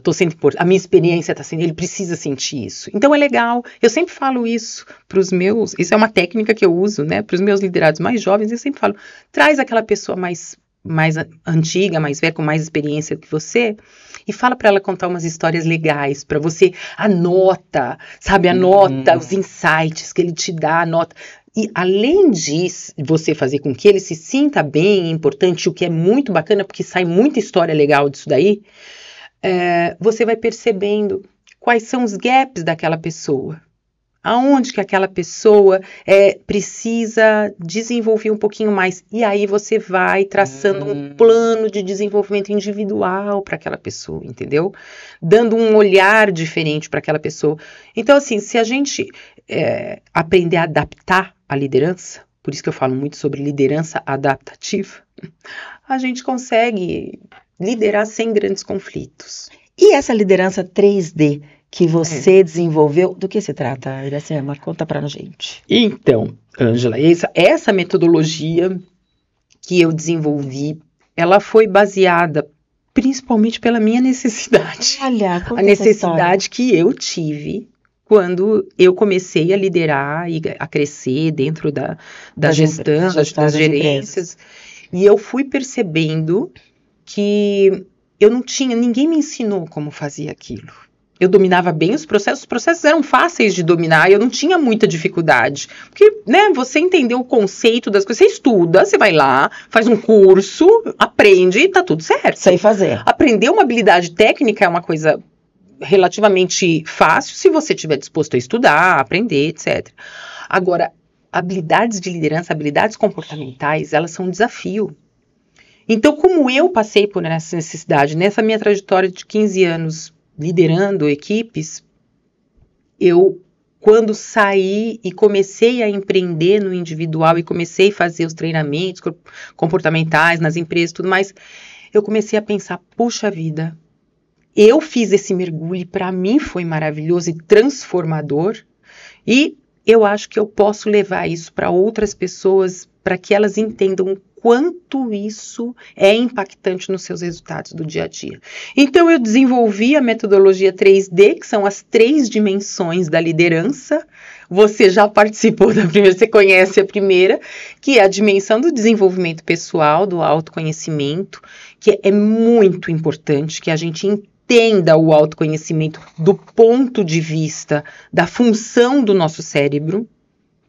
B: a minha experiência tá sendo, ele precisa sentir isso. Então é legal, eu sempre falo isso pros meus, isso é uma técnica que eu uso, né, pros meus liderados mais jovens, eu sempre falo, traz aquela pessoa mais antiga, mais velha, com mais experiência que você, e fala para ela contar umas histórias legais, para você, anota os insights que ele te dá, anota. E além disso, você fazer com que ele se sinta bem, importante, o que é muito bacana, porque sai muita história legal disso daí, você vai percebendo quais são os gaps daquela pessoa. Aonde que aquela pessoa precisa desenvolver um pouquinho mais. E aí você vai traçando um plano de desenvolvimento individual para aquela pessoa, entendeu? Dando um olhar diferente para aquela pessoa. Então, assim, se a gente aprender a adaptar a liderança, por isso que eu falo muito sobre liderança adaptativa, a gente consegue liderar sem grandes conflitos.
A: E essa liderança 3D que você desenvolveu, do que se trata, Iracema? Conta pra gente.
B: Então, Ângela, essa metodologia que eu desenvolvi, ela foi baseada principalmente pela minha necessidade.
A: Olha,
B: a necessidade que eu tive quando eu comecei a liderar e a crescer dentro da gestão, das gerências. E eu fui percebendo que ninguém me ensinou como fazia aquilo. Eu dominava bem os processos eram fáceis de dominar e eu não tinha muita dificuldade. Porque, né, você entendeu o conceito das coisas, você estuda, você vai lá, faz um curso, aprende e tá tudo certo.
A: Sei fazer.
B: Aprender uma habilidade técnica é uma coisa relativamente fácil se você estiver disposto a estudar, aprender, etc. Agora, habilidades de liderança, habilidades comportamentais, elas são um desafio. Então, como eu passei por essa necessidade, nessa minha trajetória de 15 anos liderando equipes, quando saí e comecei a empreender no individual e comecei a fazer os treinamentos comportamentais nas empresas e tudo mais, eu comecei a pensar, puxa vida, eu fiz esse mergulho e para mim foi maravilhoso e transformador e eu acho que eu posso levar isso para outras pessoas para que elas entendam o quanto isso é impactante nos seus resultados do dia a dia. Então, eu desenvolvi a metodologia 3D, que são as 3 dimensões da liderança. Você já participou da primeira, você conhece a primeira, que é a dimensão do desenvolvimento pessoal, do autoconhecimento, que é muito importante que a gente entenda o autoconhecimento do ponto de vista da função do nosso cérebro,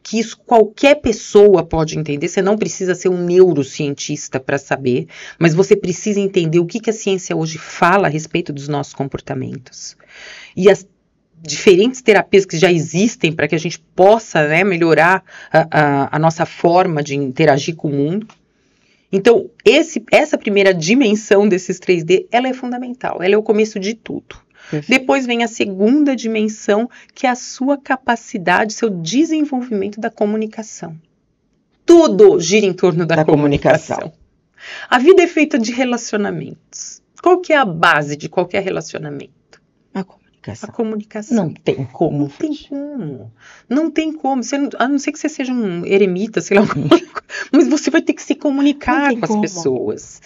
B: que isso qualquer pessoa pode entender, você não precisa ser um neurocientista para saber, mas você precisa entender o que a ciência hoje fala a respeito dos nossos comportamentos. E as diferentes terapias que já existem para que a gente possa, né, melhorar a nossa forma de interagir com o mundo. Então, essa primeira dimensão desses 3D, ela é fundamental, ela é o começo de tudo. Depois vem a segunda dimensão, que é a sua capacidade, seu desenvolvimento da comunicação. Tudo gira em torno da comunicação. A vida é feita de relacionamentos. Qual que é a base de qualquer relacionamento?
A: A comunicação.
B: A comunicação.
A: Não tem como.
B: Não tem como. Não tem como. A não ser que você seja um eremita, sei lá, mas você vai ter que se comunicar com as pessoas.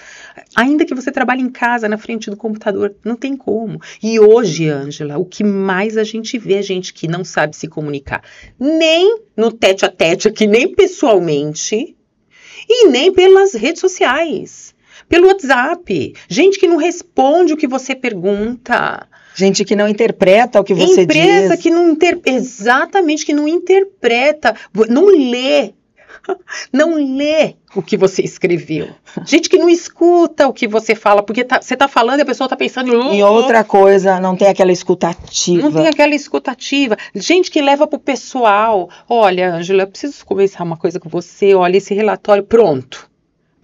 B: Ainda que você trabalhe em casa, na frente do computador, não tem como. E hoje, Ângela, o que mais a gente vê é gente que não sabe se comunicar. Nem no tete-a-tete aqui, nem pessoalmente, e nem pelas redes sociais. Pelo WhatsApp. Gente que não responde o que você pergunta.
A: Gente que não interpreta o que você diz.
B: Empresa que não exatamente, que não interpreta, não lê. Não lê o que você escreveu. Gente que não escuta o que você fala, porque você está falando e a pessoa está pensando
A: em outra coisa, não tem aquela escutativa.
B: Não tem aquela escutativa. Gente que leva para o pessoal. Olha, Ângela, eu preciso conversar uma coisa com você. Olha, esse relatório, pronto.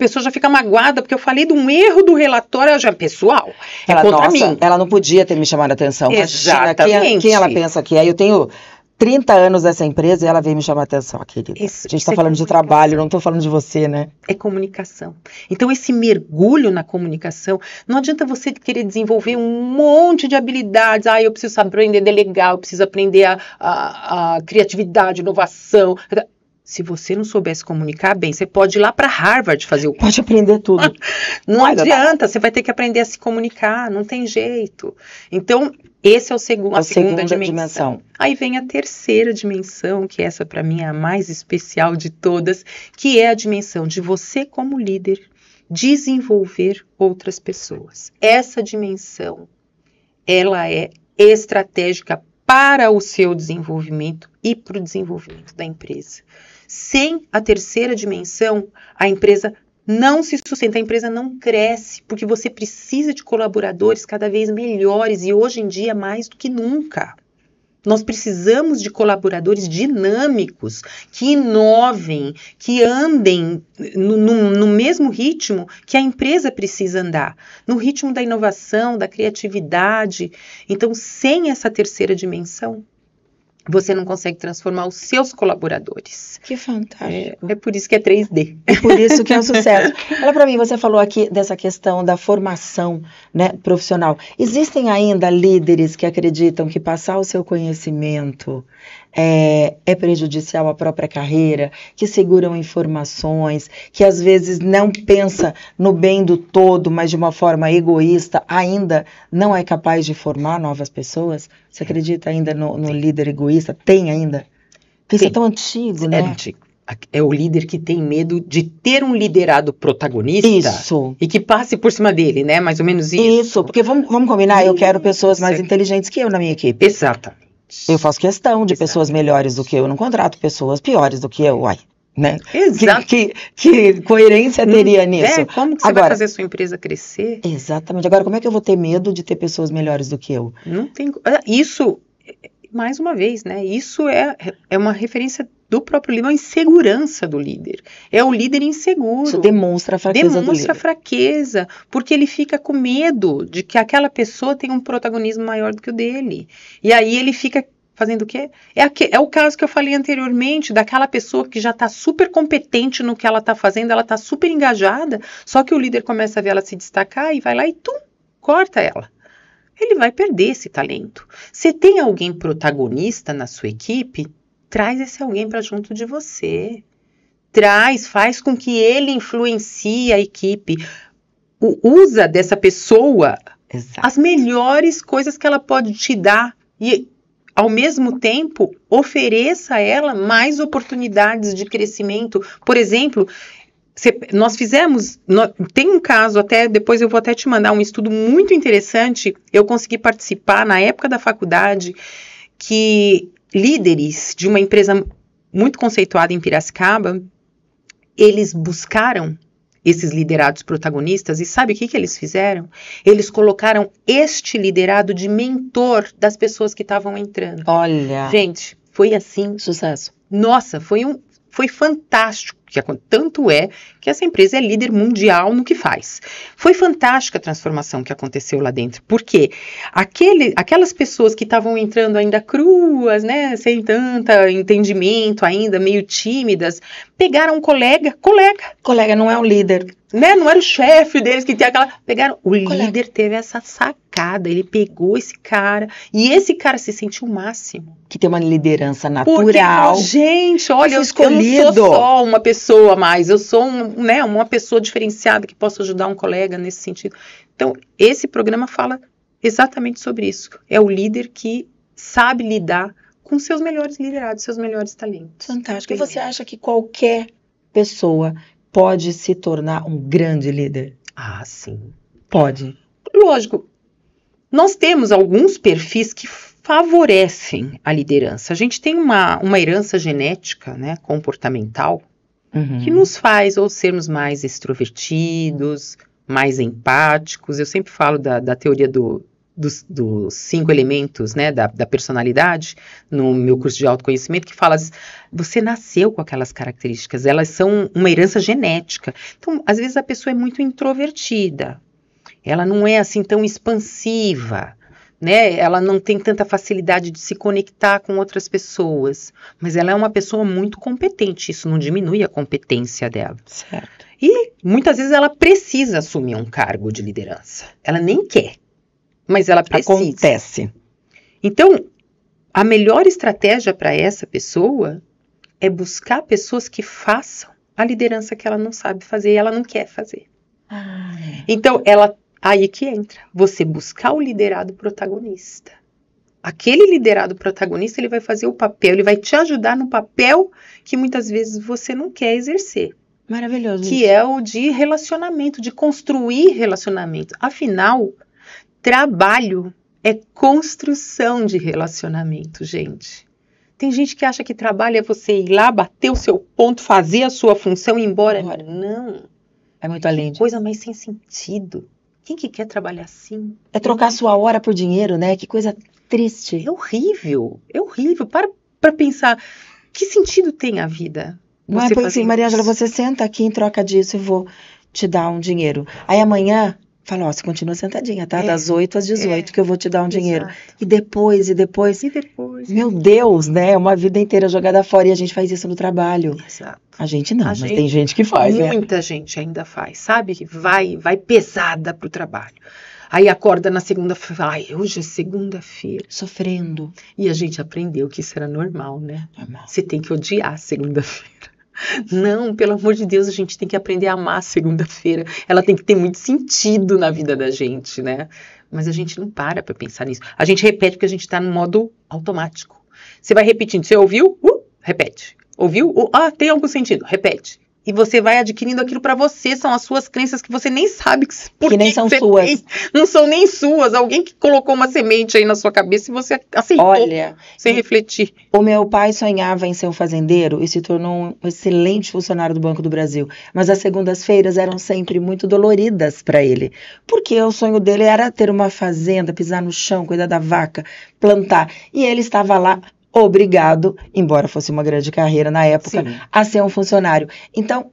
B: pessoa já fica magoada, porque eu falei de um erro do relatório, ela já é pessoal, é contra mim.
A: Ela não podia ter me chamado a atenção.
B: Exatamente.
A: Quem ela pensa que é? Eu tenho 30 anos dessa empresa e ela veio me chamar a atenção, querida. A gente está falando de trabalho, não estou falando de você, né?
B: É comunicação. Então, esse mergulho na comunicação, não adianta você querer desenvolver um monte de habilidades. Eu preciso aprender a delegar, eu preciso aprender a criatividade, inovação. Se você não soubesse comunicar bem, você pode ir lá para Harvard fazer o curso.
A: Pode aprender tudo.
B: Não adianta, você vai ter que aprender a se comunicar, não tem jeito. Então, esse é a segunda dimensão. Aí vem a terceira dimensão, que essa para mim é a mais especial de todas, que é a dimensão de você como líder desenvolver outras pessoas. Essa dimensão, ela é estratégica para o seu desenvolvimento e para o desenvolvimento da empresa. Sem a terceira dimensão, a empresa não se sustenta, a empresa não cresce, porque você precisa de colaboradores cada vez melhores e hoje em dia mais do que nunca. Nós precisamos de colaboradores dinâmicos, que inovem, que andem no mesmo ritmo que a empresa precisa andar, no ritmo da inovação, da criatividade. Então, sem essa terceira dimensão, você não consegue transformar os seus colaboradores.
A: Que fantástico.
B: É por isso que é 3D.
A: É por isso que é um sucesso. Olha para mim, você falou aqui dessa questão da formação, né, profissional. Existem ainda líderes que acreditam que passar o seu conhecimento é prejudicial à própria carreira, que seguram informações, que às vezes não pensa no bem do todo, mas de uma forma egoísta, ainda não é capaz de formar novas pessoas? Você acredita ainda no líder egoísta? Tem ainda? Isso é tão antigo, né?
B: É antigo. É o líder que tem medo de ter um liderado protagonista.
A: Isso.
B: E que passe por cima dele, né? Mais ou menos isso.
A: Isso, porque vamos combinar, eu quero pessoas mais inteligentes que eu na minha equipe.
B: Exatamente.
A: Eu faço questão de pessoas melhores do que eu, não contrato pessoas piores do que eu, né?
B: Exato.
A: Que coerência teria nisso?
B: Como que você vai fazer a sua empresa crescer?
A: Exatamente. Agora, como é que eu vou ter medo de ter pessoas melhores do que eu?
B: Não tem... Isso, mais uma vez, né? Isso é uma referência do próprio líder, uma insegurança do líder. É o líder inseguro.
A: Isso demonstra a fraqueza do líder.
B: Demonstra a fraqueza, porque ele fica com medo de que aquela pessoa tenha um protagonismo maior do que o dele. E aí ele fica fazendo o quê? É o caso que eu falei anteriormente, daquela pessoa que já está super competente no que ela está fazendo, ela está super engajada, só que o líder começa a ver ela se destacar e vai lá e corta ela. Ele vai perder esse talento. Se tem alguém protagonista na sua equipe, traz esse alguém para junto de você. Faz com que ele influencie a equipe. Usa dessa pessoa as melhores coisas que ela pode te dar e, ao mesmo tempo, ofereça a ela mais oportunidades de crescimento. Por exemplo, tem um caso, até depois eu vou até te mandar um estudo muito interessante, eu consegui participar na época da faculdade, que líderes de uma empresa muito conceituada em Piracicaba, eles buscaram esses liderados protagonistas e sabe o que eles fizeram? Eles colocaram este liderado de mentor das pessoas que estavam entrando.
A: Olha!
B: Gente, foi assim.
A: Sucesso.
B: Nossa, foi fantástico. Tanto é que essa empresa é líder mundial no que faz. Foi fantástica a transformação que aconteceu lá dentro. Porque aquelas pessoas que estavam entrando ainda cruas, né, sem tanto entendimento ainda, meio tímidas, pegaram um colega.
A: Colega não é um líder.
B: Né? Não era o chefe deles que tinha aquela... líder teve essa sacada, ele pegou esse cara, e esse cara se sentiu o máximo.
A: Que tem uma liderança natural.
B: Porque, gente, olha, eu não sou só uma pessoa a mais, eu sou uma pessoa diferenciada que posso ajudar um colega nesse sentido. Então, esse programa fala exatamente sobre isso. É o líder que sabe lidar com seus melhores liderados, seus melhores talentos.
A: Fantástico. E você acha que qualquer pessoa pode se tornar um grande líder?
B: Ah, sim.
A: Pode.
B: Lógico. Nós temos alguns perfis que favorecem a liderança. A gente tem uma herança genética, né, comportamental, que nos faz ou sermos mais extrovertidos, mais empáticos. Eu sempre falo da teoria do dos 5 elementos, né, da personalidade, no meu curso de autoconhecimento, que fala, você nasceu com aquelas características, elas são uma herança genética. Então, às vezes a pessoa é muito introvertida, ela não é assim tão expansiva, né? Ela não tem tanta facilidade de se conectar com outras pessoas, mas ela é uma pessoa muito competente, isso não diminui a competência dela.
A: Certo.
B: E muitas vezes ela precisa assumir um cargo de liderança, ela nem quer, mas ela precisa.
A: Acontece.
B: Então, a melhor estratégia para essa pessoa é buscar pessoas que façam a liderança que ela não sabe fazer e ela não quer fazer. Então, aí que entra, você buscar o liderado protagonista. Aquele liderado protagonista, ele vai fazer o papel, ele vai te ajudar no papel que muitas vezes você não quer exercer.
A: Maravilhoso.
B: Que é o de relacionamento, de construir relacionamento. Afinal, trabalho é construção de relacionamento, gente. Tem gente que acha que trabalho é você ir lá, bater o seu ponto, fazer a sua função e ir embora. Não.
A: É muito além disso.
B: Coisa mais sem sentido. Quem que quer trabalhar assim?
A: É trocar sua hora por dinheiro, né? Que coisa triste.
B: É horrível. É horrível. Para pensar, que sentido tem a vida?
A: Não é porque assim, Maria Ângela, você senta aqui em troca disso e vou te dar um dinheiro. Aí amanhã, fala, ó, você continua sentadinha, tá? Das 8 às 18 que eu vou te dar um dinheiro. E depois. Meu Deus, né? Uma vida inteira jogada fora e a gente faz isso no trabalho.
B: Exato.
A: A gente não, mas tem gente que faz, né?
B: Muita gente ainda faz, sabe? Que vai pesada pro trabalho. Aí acorda na segunda-feira, ai, hoje é segunda-feira.
A: Sofrendo.
B: E a gente aprendeu que isso era normal, né?
A: Normal.
B: Você tem que odiar a segunda-feira. Não, pelo amor de Deus, a gente tem que aprender a amar a segunda-feira. Ela tem que ter muito sentido na vida da gente, né? Mas a gente não para pensar nisso. A gente repete porque a gente tá no modo automático. Você vai repetindo, você ouviu? Repete. Ouviu? Tem algum sentido? Repete. E você vai adquirindo aquilo para você, são as suas crenças que você nem sabe
A: que nem são suas.
B: Tem. Não são nem suas. Alguém que colocou uma semente aí na sua cabeça e você aceitou.
A: Olha,
B: sem refletir.
A: O meu pai sonhava em ser um fazendeiro e se tornou um excelente funcionário do Banco do Brasil. Mas as segundas-feiras eram sempre muito doloridas para ele. Porque o sonho dele era ter uma fazenda, pisar no chão, cuidar da vaca, plantar. E ele estava lá obrigado, embora fosse uma grande carreira na época,
B: Sim.
A: a ser um funcionário. Então,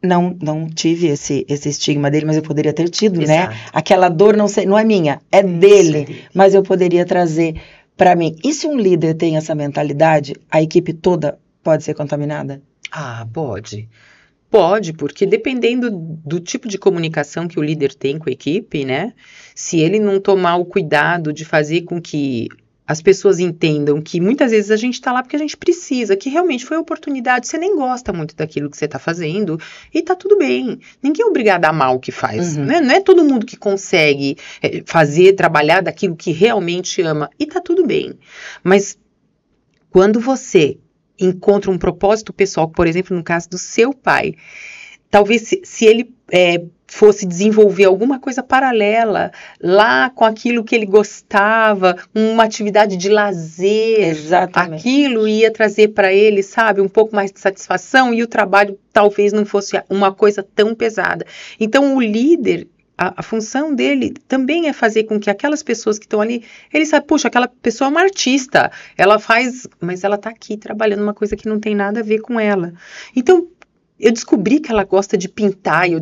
A: não tive esse estigma dele, mas eu poderia ter tido,
B: Exato.
A: né? Aquela dor não é minha, é dele, mas eu poderia trazer para mim. E se um líder tem essa mentalidade, a equipe toda pode ser contaminada?
B: Pode. Pode, porque dependendo do tipo de comunicação que o líder tem com a equipe, né? Se ele não tomar o cuidado de fazer com que as pessoas entendam que muitas vezes a gente está lá porque a gente precisa, que realmente foi oportunidade, você nem gosta muito daquilo que você está fazendo, e tá tudo bem. Ninguém é obrigado a amar o que faz, né? Não é todo mundo que consegue trabalhar daquilo que realmente ama, e tá tudo bem. Mas quando você encontra um propósito pessoal, por exemplo, no caso do seu pai, talvez se ele fosse desenvolver alguma coisa paralela lá com aquilo que ele gostava, uma atividade de lazer,
A: Exatamente.
B: Aquilo ia trazer para ele, sabe, um pouco mais de satisfação e o trabalho talvez não fosse uma coisa tão pesada. Então o líder, a função dele também é fazer com que aquelas pessoas que estão ali, ele sabe, puxa, aquela pessoa é uma artista, ela faz, mas ela está aqui trabalhando uma coisa que não tem nada a ver com ela. Então, eu descobri que ela gosta de pintar, e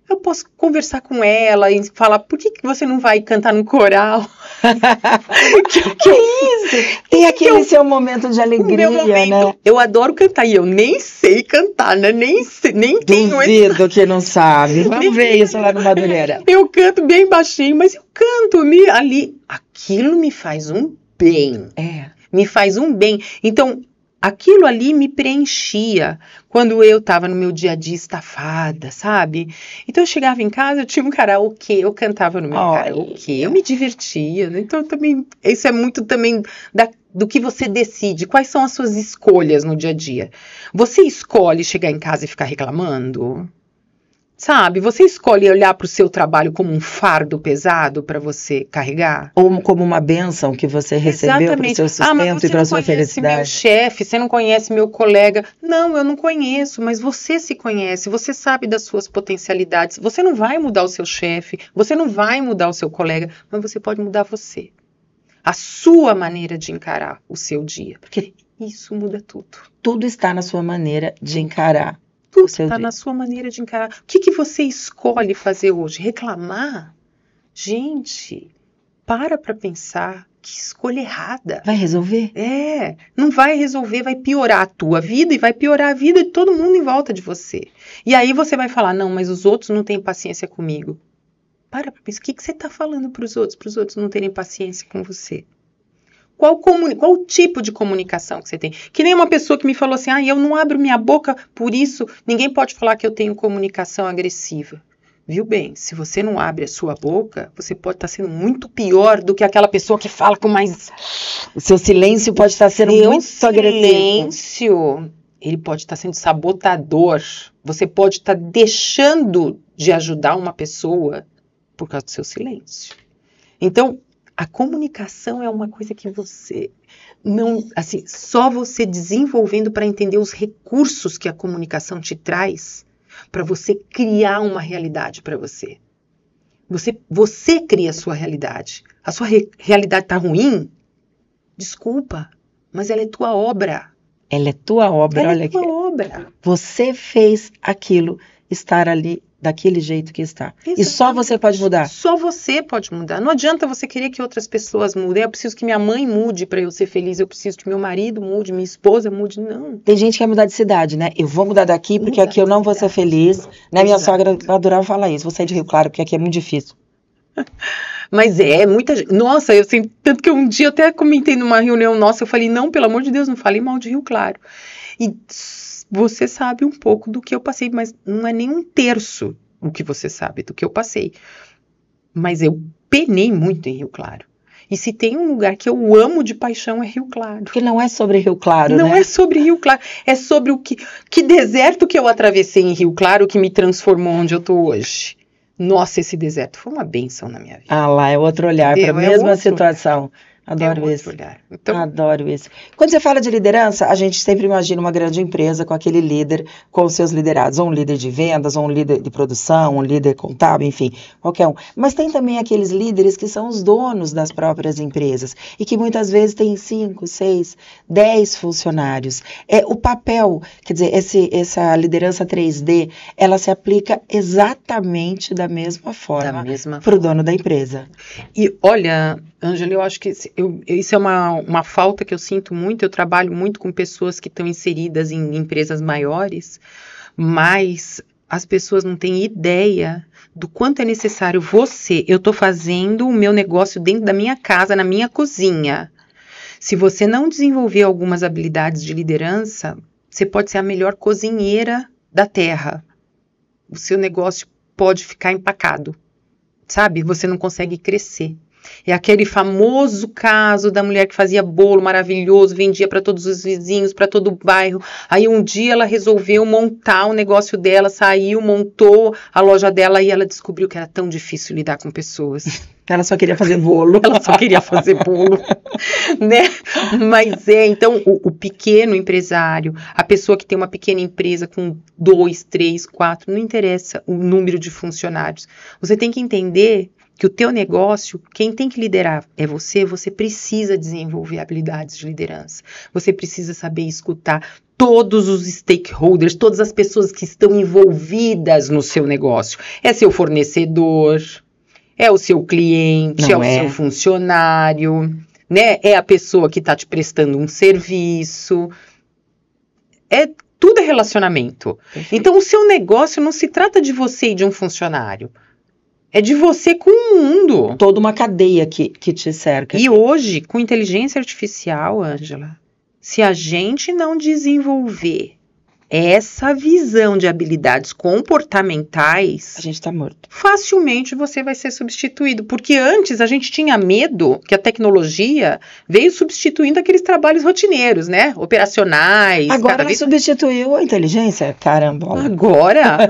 B: eu posso conversar com ela e falar, por que você não vai cantar no coral?
A: Que isso? Tem aquele seu momento de alegria, né?
B: Eu adoro cantar e eu nem sei cantar, né? Nem tenho
A: Duvido que não sabe. Vamos ver isso lá no Madureira.
B: Eu canto bem baixinho, mas eu canto ali. Aquilo me faz um bem. Me faz um bem. Então, aquilo ali me preenchia quando eu estava no meu dia a dia estafada, sabe? Então eu chegava em casa, eu tinha um karaokê, eu cantava no meu karaokê, eu me divertia, né? Então também, isso é muito também do que você decide, quais são as suas escolhas no dia a dia. Você escolhe chegar em casa e ficar reclamando? Sabe, você escolhe olhar para o seu trabalho como um fardo pesado para você carregar?
A: Ou como uma bênção que você recebeu para o seu sustento e para a sua felicidade.
B: Meu chefe, você não conhece meu colega. Não, eu não conheço, mas você se conhece, você sabe das suas potencialidades. Você não vai mudar o seu chefe, você não vai mudar o seu colega, mas você pode mudar você. A sua maneira de encarar o seu dia. Porque isso muda tudo.
A: Tudo está na sua maneira de encarar.
B: Tudo está na sua maneira de encarar. O que você escolhe fazer hoje? Reclamar? Gente, para pensar. Que escolha errada.
A: Vai resolver?
B: Não vai resolver, vai piorar a tua vida e vai piorar a vida de todo mundo em volta de você. E aí você vai falar, não, mas os outros não têm paciência comigo. Para pensar, o que você está falando para os outros não terem paciência com você? Qual tipo de comunicação que você tem? Que nem uma pessoa que me falou assim, eu não abro minha boca, por isso ninguém pode falar que eu tenho comunicação agressiva. Viu bem, se você não abre a sua boca, você pode estar sendo muito pior do que aquela pessoa que fala com mais...
A: O seu silêncio pode estar sendo muito agressivo.
B: O silêncio, ele pode estar sendo sabotador. Você pode estar deixando de ajudar uma pessoa por causa do seu silêncio. Então, a comunicação é uma coisa que você não, assim, só você desenvolvendo para entender os recursos que a comunicação te traz, para você criar uma realidade para você. Você cria a sua realidade. A sua realidade está ruim? Desculpa, mas ela é tua obra.
A: Ela é tua obra,
B: ela
A: olha
B: é tua
A: aqui.
B: obra.
A: Você fez aquilo estar ali daquele jeito que está.
B: Exatamente.
A: E só você pode mudar.
B: Só você pode mudar. Não adianta você querer que outras pessoas mudem. Eu preciso que minha mãe mude para eu ser feliz. Eu preciso que meu marido mude, minha esposa mude. Não.
A: Tem gente que quer mudar de cidade, né? Eu vou mudar daqui porque aqui eu não vou ser feliz. Né? Minha sogra adorava falar isso. Vou sair de Rio Claro porque aqui é muito difícil.
B: Mas muita gente. Nossa, eu sinto tanto que um dia eu até comentei numa reunião nossa, eu falei, não, pelo amor de Deus, não falei mal de Rio Claro. E você sabe um pouco do que eu passei, mas não é nem um terço o que você sabe do que eu passei. Mas eu penei muito em Rio Claro. E se tem um lugar que eu amo de paixão é Rio Claro.
A: Porque não é sobre Rio Claro,
B: não é sobre Rio Claro. É sobre o que deserto que eu atravessei em Rio Claro que me transformou onde eu tô hoje. Nossa, esse deserto foi uma bênção na minha vida.
A: Ah lá, é outro olhar para a mesma situação. Adoro isso.
B: Então,
A: adoro isso. Quando você fala de liderança, a gente sempre imagina uma grande empresa com aquele líder, com os seus liderados, ou um líder de vendas, ou um líder de produção, um líder contábil, enfim, qualquer um. Mas tem também aqueles líderes que são os donos das próprias empresas e que muitas vezes têm 5, 6, 10 funcionários. O papel, quer dizer, essa liderança 3D, ela se aplica exatamente da mesma forma para o dono da empresa.
B: E olha, Ângela, eu acho que isso é uma falta que eu sinto muito. Eu trabalho muito com pessoas que estão inseridas em empresas maiores, mas as pessoas não têm ideia do quanto é necessário eu estou fazendo o meu negócio dentro da minha casa, na minha cozinha. Se você não desenvolver algumas habilidades de liderança, você pode ser a melhor cozinheira da terra. O seu negócio pode ficar empacado, sabe? Você não consegue crescer. É aquele famoso caso da mulher que fazia bolo maravilhoso, vendia para todos os vizinhos, para todo o bairro. Aí um dia ela resolveu montar o negócio dela, saiu, montou a loja dela e ela descobriu que era tão difícil lidar com pessoas.
A: Ela só queria fazer bolo.
B: Ela só queria fazer bolo, né? Mas então o pequeno empresário, a pessoa que tem uma pequena empresa com 2, 3, 4, não interessa o número de funcionários. Você tem que entender que o teu negócio, quem tem que liderar é você precisa desenvolver habilidades de liderança. Você precisa saber escutar todos os stakeholders, todas as pessoas que estão envolvidas no seu negócio. É seu fornecedor, é o seu cliente, é o seu funcionário, né? É a pessoa que está te prestando um serviço. Tudo é relacionamento. Então, o seu negócio não se trata de você e de um funcionário. É de você com o mundo.
A: Toda uma cadeia que te cerca.
B: E hoje, com inteligência artificial, Ângela, se a gente não desenvolver essa visão de habilidades comportamentais,
A: A gente tá morto.
B: facilmente você vai ser substituído. Porque antes a gente tinha medo que a tecnologia veio substituindo aqueles trabalhos rotineiros, né? Operacionais.
A: Agora ela substituiu a inteligência, caramba.
B: Agora,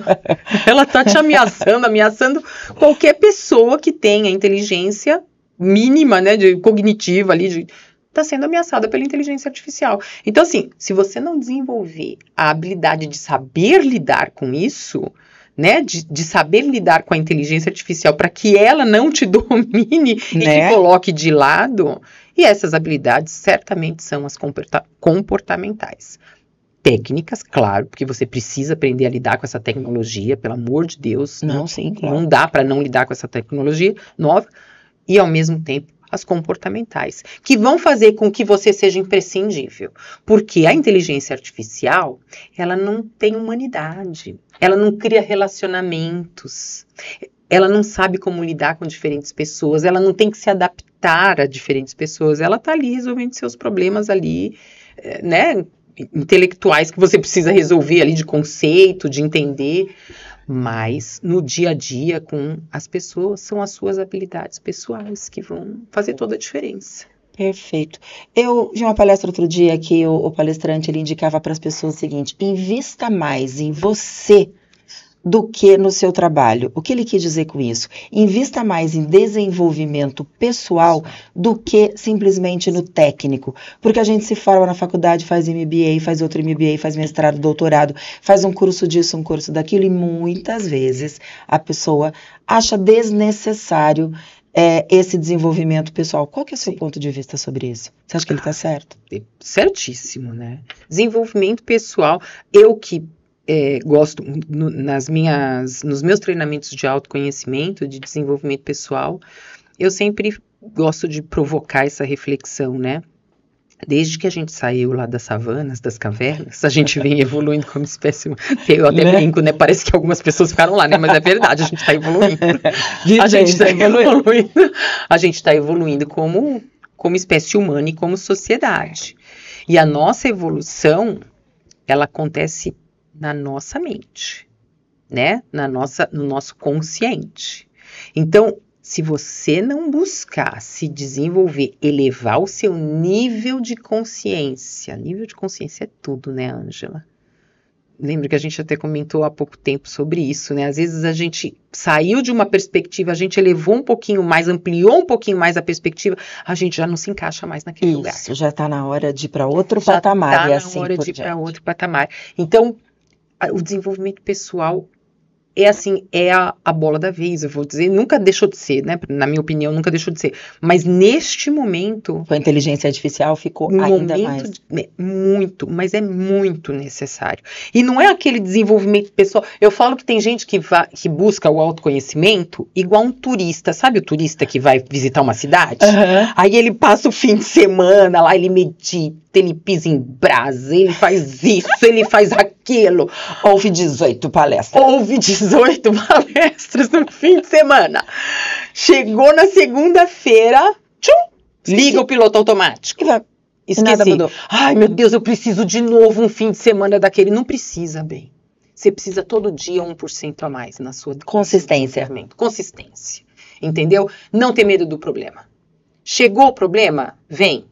B: ela tá te ameaçando qualquer pessoa que tenha inteligência mínima, né, cognitiva ali, está sendo ameaçada pela inteligência artificial. Então, assim, se você não desenvolver a habilidade de saber lidar com isso, né, de saber lidar com a inteligência artificial para que ela não te domine e te coloque de lado, e essas habilidades certamente são as comportamentais. Técnicas, claro, porque você precisa aprender a lidar com essa tecnologia, pelo amor de Deus.
A: Não, sim, claro.
B: Não dá para não lidar com essa tecnologia nova, e ao mesmo tempo as comportamentais, que vão fazer com que você seja imprescindível. Porque a inteligência artificial, ela não tem humanidade, ela não cria relacionamentos, ela não sabe como lidar com diferentes pessoas, ela não tem que se adaptar a diferentes pessoas, ela está ali resolvendo seus problemas ali, né, intelectuais que você precisa resolver ali, de conceito, de entender. Mas no dia a dia com as pessoas, são as suas habilidades pessoais que vão fazer toda a diferença.
A: Perfeito. Eu vi uma palestra outro dia que o palestrante ele indicava para as pessoas o seguinte: invista mais em você do que no seu trabalho. O que ele quis dizer com isso? Invista mais em desenvolvimento pessoal do que simplesmente no técnico. Porque a gente se forma na faculdade, faz MBA, faz outro MBA, faz mestrado, doutorado, faz um curso disso, um curso daquilo, e muitas vezes a pessoa acha desnecessário esse desenvolvimento pessoal. Qual que é o seu ponto de vista sobre isso? Você acha que ele está certo?
B: Certíssimo, né? Desenvolvimento pessoal, eu que gosto, nos meus treinamentos de autoconhecimento, de desenvolvimento pessoal, eu sempre gosto de provocar essa reflexão, né? Desde que a gente saiu lá das savanas, das cavernas, a gente vem evoluindo como espécie. Eu até brinco, né? Parece que algumas pessoas ficaram lá, né? Mas é verdade, a gente está evoluindo. A gente está evoluindo como espécie humana e como sociedade. E a nossa evolução, ela acontece na nossa mente, né? No nosso consciente. Então, se você não buscar se desenvolver, elevar o seu nível de consciência é tudo, né, Ângela? Lembra que a gente até comentou há pouco tempo sobre isso, né? Às vezes a gente saiu de uma perspectiva, a gente elevou um pouquinho mais, ampliou um pouquinho mais a perspectiva, a gente já não se encaixa mais naquele lugar.
A: Isso, já está na hora de ir para outro patamar.
B: Já está na hora de ir para outro patamar. Então, o desenvolvimento pessoal é a bola da vez, eu vou dizer, nunca deixou de ser, né? Na minha opinião, nunca deixou de ser. Mas neste momento...
A: Com a inteligência artificial ficou ainda mais.
B: Mas é muito necessário. E não é aquele desenvolvimento pessoal. Eu falo que tem gente que busca o autoconhecimento igual um turista. Sabe o turista que vai visitar uma cidade?
A: Uhum.
B: Aí ele passa o fim de semana lá, ele medita, ele pisa em brasa, ele faz isso, ele faz aquilo.
A: Ouve 18 palestras.
B: Ouve 18 palestras no fim de semana. Chegou na segunda-feira, liga o piloto automático. Esqueci.
A: Nada mudou.
B: Ai, meu Deus, eu preciso de novo um fim de semana daquele. Não precisa, bem. Você precisa todo dia 1% a mais na sua
A: consistência.
B: Consistência. Entendeu? Não ter medo do problema. Chegou o problema? Vem,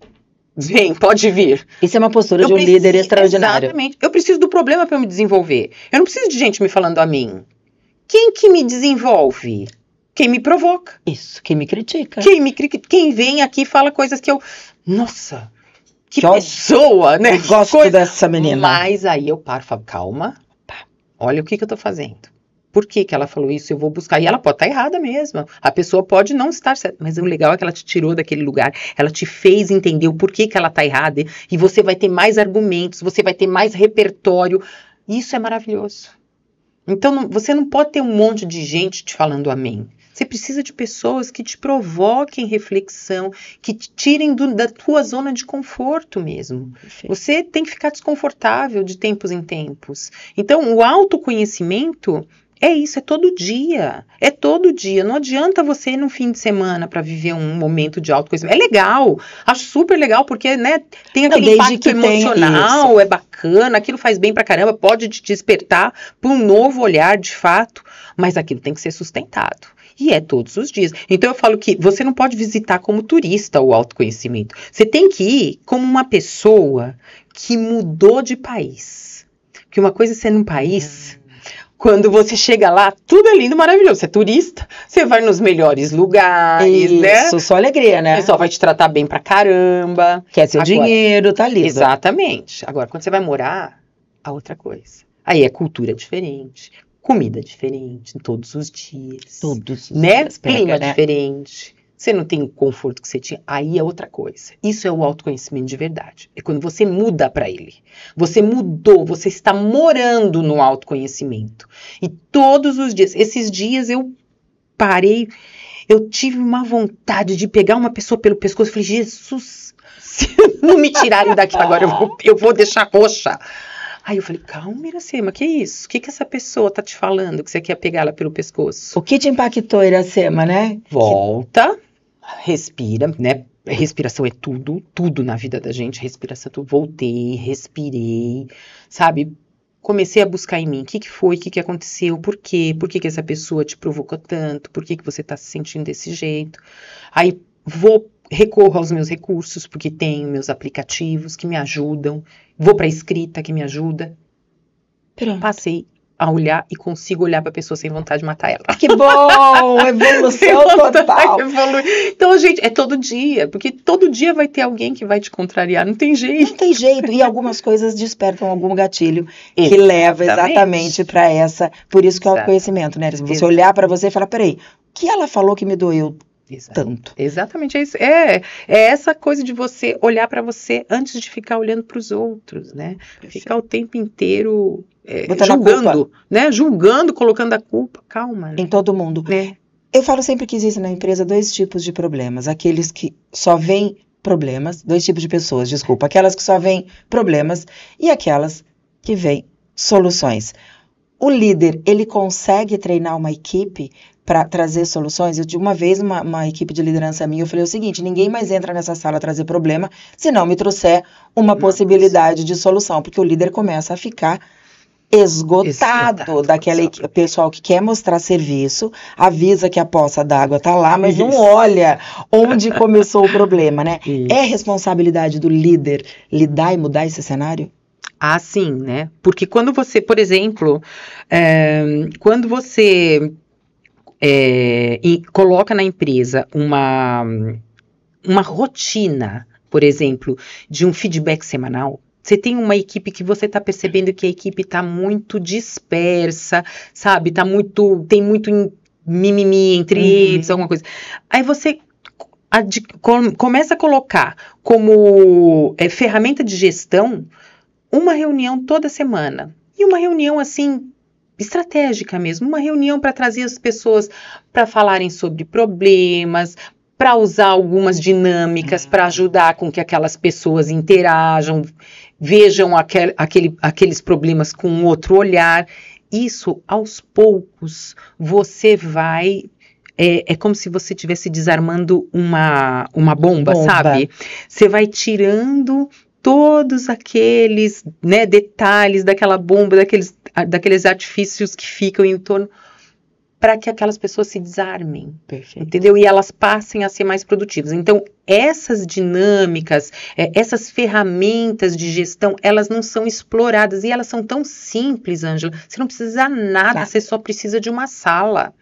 B: pode vir.
A: Isso é uma postura de um líder extraordinário.
B: Exatamente. Eu preciso do problema para eu me desenvolver. Eu não preciso de gente me falando a mim. Quem que me desenvolve? Quem me provoca.
A: Isso, quem me critica.
B: Quem vem aqui e fala coisas que eu... Nossa, que pessoa, né?
A: Eu gosto dessa menina.
B: Mas aí eu paro e falo, calma, olha o que eu tô fazendo. Por que ela falou isso? Eu vou buscar. E ela pode estar errada mesmo. A pessoa pode não estar certa. Mas o legal é que ela te tirou daquele lugar. Ela te fez entender o porquê que ela está errada. E você vai ter mais argumentos. Você vai ter mais repertório. Isso é maravilhoso. Então, você não pode ter um monte de gente te falando amém. Você precisa de pessoas que te provoquem reflexão, que te tirem da tua zona de conforto mesmo. Perfeito. Você tem que ficar desconfortável de tempos em tempos. Então, o autoconhecimento É isso, é todo dia. É todo dia. Não adianta você ir no fim de semana para viver um momento de autoconhecimento. É legal, acho super legal, porque, né, tem aquele impacto emocional, é bacana, aquilo faz bem pra caramba, pode te despertar para um novo olhar de fato, mas aquilo tem que ser sustentado. E é todos os dias. Então eu falo que você não pode visitar como turista o autoconhecimento. Você tem que ir como uma pessoa que mudou de país. Porque uma coisa é ser num país... Quando você chega lá, tudo é lindo, maravilhoso. Você é turista, você vai nos melhores lugares, né?
A: Isso, só alegria, né?
B: O pessoal vai te tratar bem pra caramba.
A: Quer seu dinheiro, tá lindo.
B: Exatamente. Agora, quando você vai morar, a outra coisa. Aí é cultura diferente, comida diferente, todos os dias.
A: Todos os
B: né?
A: dias.
B: Clima
A: né?
B: diferente. Você não tem o conforto que você tinha. Aí é outra coisa. Isso é o autoconhecimento de verdade. É quando você muda para ele. Você mudou, você está morando no autoconhecimento. E todos os dias, esses dias eu parei, eu tive uma vontade de pegar uma pessoa pelo pescoço e falei, Jesus, se não me tirarem daqui agora, eu vou deixar roxa. Aí eu falei, calma, Iracema, que isso? O que essa pessoa tá te falando que você quer pegar ela pelo pescoço?
A: O que te impactou, Iracema, né?
B: Volta, respira, né? Respiração é tudo, tudo na vida da gente, respiração é tudo. Voltei, respirei, sabe? Comecei a buscar em mim, o que foi, o que aconteceu, por quê? Por que essa pessoa te provocou tanto? Por que você tá se sentindo desse jeito? Aí recorro aos meus recursos, porque tenho meus aplicativos que me ajudam, vou para a escrita que me ajuda.
A: Pronto.
B: Passei a olhar e consigo olhar para a pessoa sem vontade de matar ela.
A: Que bom! Evolução total!
B: Então, gente, é todo dia, porque todo dia vai ter alguém que vai te contrariar, não tem jeito.
A: Não tem jeito, e algumas coisas despertam algum gatilho que leva exatamente para essa, por isso que é o autoconhecimento, né? Se você olhar para você e falar, peraí, o que ela falou que me doeu tanto?
B: Exatamente, é isso. É essa coisa de você olhar para você antes de ficar olhando para os outros, né? Ficar o tempo inteiro julgando, né? Julgando, colocando a culpa. Calma. Né?
A: Em todo mundo. Eu falo sempre que existem na empresa 2 tipos de problemas. Aqueles que só veem problemas, 2 tipos de pessoas, desculpa. Aquelas que só veem problemas e aquelas que veem soluções. O líder, ele consegue treinar uma equipe para trazer soluções? Eu, de uma vez, uma equipe de liderança minha, eu falei o seguinte, ninguém mais entra nessa sala trazer problema se não me trouxer uma possibilidade de solução, porque o líder começa a ficar esgotado daquele pessoal que quer mostrar serviço, avisa que a poça d'água tá lá, mas não olha onde começou o problema, né? É responsabilidade do líder lidar e mudar esse cenário?
B: Ah, sim, né? Porque quando você, por exemplo, quando você coloca na empresa uma rotina, por exemplo, de um feedback semanal, você tem uma equipe que você está percebendo que a equipe está muito dispersa, sabe? Tem muito mimimi entre eles, alguma coisa. Aí você começa a colocar como ferramenta de gestão uma reunião toda semana. E uma reunião, assim, estratégica mesmo. Uma reunião para trazer as pessoas para falarem sobre problemas, para usar algumas dinâmicas para ajudar com que aquelas pessoas interajam, vejam aqueles problemas com um outro olhar. Isso, aos poucos, você vai... É como se você estivesse desarmando uma bomba, sabe? Você vai tirando todos aqueles, né, detalhes daquela bomba, daqueles artifícios que ficam em torno, para que aquelas pessoas se desarmem, entendeu? E elas passem a ser mais produtivas. Então, essas dinâmicas, essas ferramentas de gestão, elas não são exploradas, e elas são tão simples, Ângela, você não precisa nada, você só precisa de uma sala,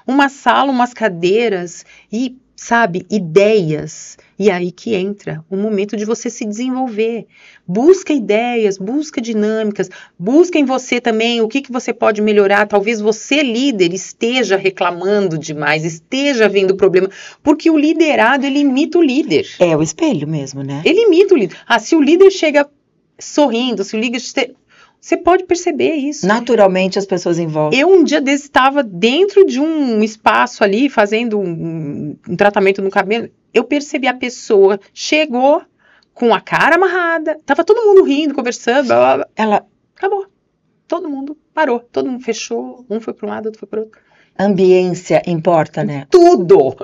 B: umas cadeiras e, sabe, ideias. E aí que entra o momento de você se desenvolver. Busca ideias, busca dinâmicas, busca em você também o que você pode melhorar. Talvez você, líder, esteja reclamando demais, esteja vendo problema, porque o liderado, ele imita o líder.
A: É o espelho mesmo, né?
B: Ele imita o líder. Se o líder chega sorrindo, se o líder... Você pode perceber isso.
A: Naturalmente as pessoas envolvem.
B: Eu um dia desse estava dentro de um espaço ali, fazendo um tratamento no cabelo. Eu percebi a pessoa, chegou com a cara amarrada, tava todo mundo rindo, conversando, blá, blá, blá. Ela acabou. Todo mundo parou. Todo mundo fechou, um foi para um lado, outro foi para o outro.
A: Ambiência importa, né?
B: Tudo!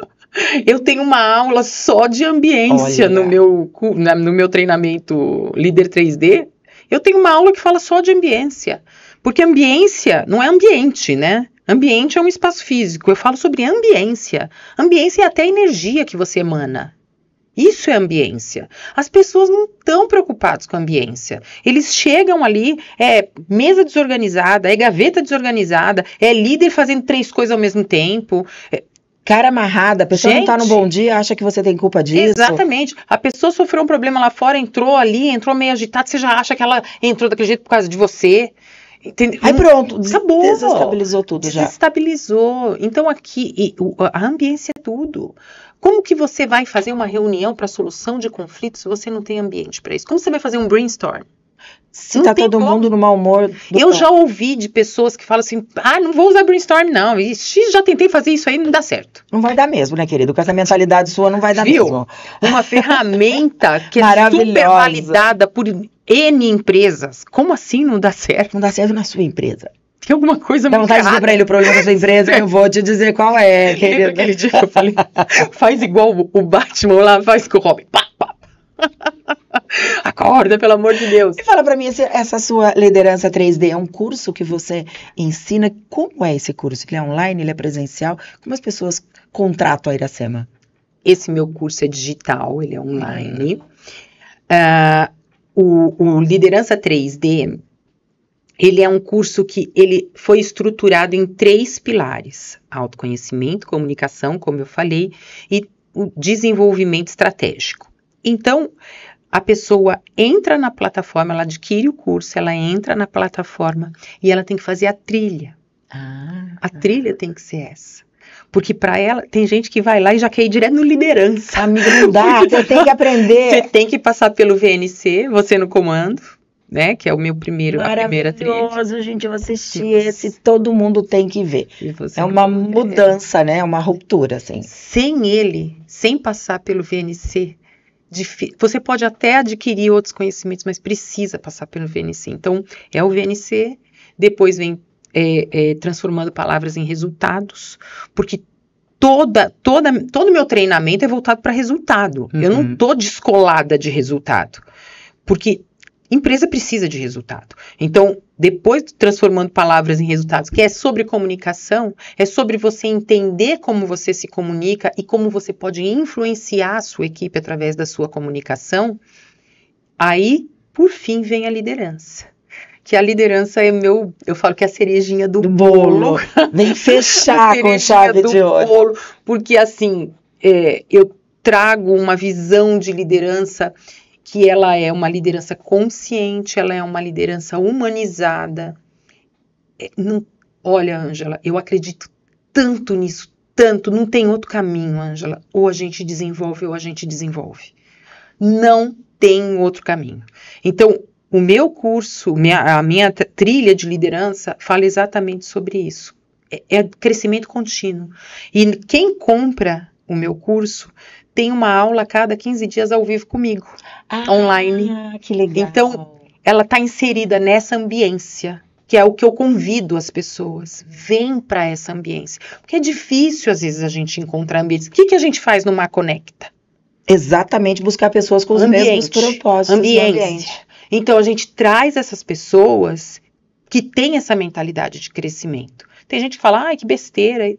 B: Eu tenho uma aula só de ambiência no meu treinamento Líder 3D. Eu tenho uma aula que fala só de ambiência. Porque ambiência não é ambiente, né? Ambiente é um espaço físico. Eu falo sobre ambiência. Ambiência é até a energia que você emana. Isso é ambiência. As pessoas não estão preocupadas com a ambiência. Eles chegam ali, é mesa desorganizada, é gaveta desorganizada, é líder fazendo 3 coisas ao mesmo tempo.
A: Cara amarrada, a pessoa não tá no bom dia, acha que você tem culpa disso.
B: Exatamente. A pessoa sofreu um problema lá fora, entrou meio agitada, você já acha que ela entrou daquele jeito por causa de você. Entendeu?
A: Aí pronto,
B: acabou.
A: Desestabilizou tudo já.
B: Desestabilizou. Então aqui, a ambiência é tudo. Como que você vai fazer uma reunião para solução de conflitos se você não tem ambiente para isso? Como você vai fazer um brainstorm?
A: Se tá todo mundo no mau humor.
B: Eu já ouvi de pessoas que falam assim, não vou usar brainstorm não, ixi, já tentei fazer isso aí, não dá certo.
A: Não vai dar mesmo, né, querido? Com essa mentalidade sua não vai dar mesmo.
B: Uma ferramenta que é super validada por N empresas. Como assim não dá certo?
A: Não dá certo na sua empresa.
B: Tem alguma coisa
A: muito errada. Dá vontade de dizer pra ele o problema da sua empresa, eu vou te dizer qual é, querido.
B: Aquele dia que eu falei, faz igual o Batman lá, faz com o Robin. Pá, pá. Acorda, pelo amor de Deus.
A: E fala pra mim, essa sua liderança 3D é um curso que você ensina? Como é esse curso? Ele é online, ele é presencial? Como as pessoas contratam a Iracema?
B: Esse meu curso é digital, ele é online. O Liderança 3D, ele é um curso que ele foi estruturado em 3 pilares: autoconhecimento, comunicação, como eu falei, e o desenvolvimento estratégico. Então, a pessoa entra na plataforma, ela adquire o curso, ela entra na plataforma e ela tem que fazer a trilha. A trilha tem que ser essa. Porque para ela, tem gente que vai lá e já quer ir direto no liderança.
A: Amiga, não dá, você tem que aprender.
B: Você tem que passar pelo VNC, você no comando, né? Que é o meu a primeira trilha.
A: Maravilhoso, gente, eu assisti esse, todo mundo tem que ver. É uma mudança, né? Uma ruptura, assim.
B: Sem ele, sem passar pelo VNC, você pode até adquirir outros conhecimentos, mas precisa passar pelo VNC. Então, é o VNC, depois vem transformando palavras em resultados, porque todo o meu treinamento é voltado para resultado. Eu não estou descolada de resultado, porque empresa precisa de resultado. Então, depois transformando palavras em resultados, que é sobre comunicação, é sobre você entender como você se comunica e como você pode influenciar a sua equipe através da sua comunicação. Aí, por fim, vem a liderança. Que a liderança é eu falo que é a cerejinha do bolo.
A: Vem fechar com chave de ouro.
B: Bolo, porque assim, eu trago uma visão de liderança que ela é uma liderança consciente, ela é uma liderança humanizada. Olha, Ângela, eu acredito tanto nisso, tanto, não tem outro caminho, Ângela. Ou a gente desenvolve ou a gente desenvolve. Não tem outro caminho. Então, o meu curso, a minha trilha de liderança fala exatamente sobre isso. É crescimento contínuo. E quem compra o meu curso tem uma aula a cada 15 dias ao vivo comigo, online.
A: Que legal.
B: Então, ela está inserida nessa ambiência, que é o que eu convido as pessoas. Vem para essa ambiência. Porque é difícil, às vezes, a gente encontrar ambientes. O que a gente faz no Mar Conecta?
A: Exatamente, buscar pessoas com os mesmos propósitos.
B: Ambiente. Então, a gente traz essas pessoas que têm essa mentalidade de crescimento. Tem gente que fala, que besteira.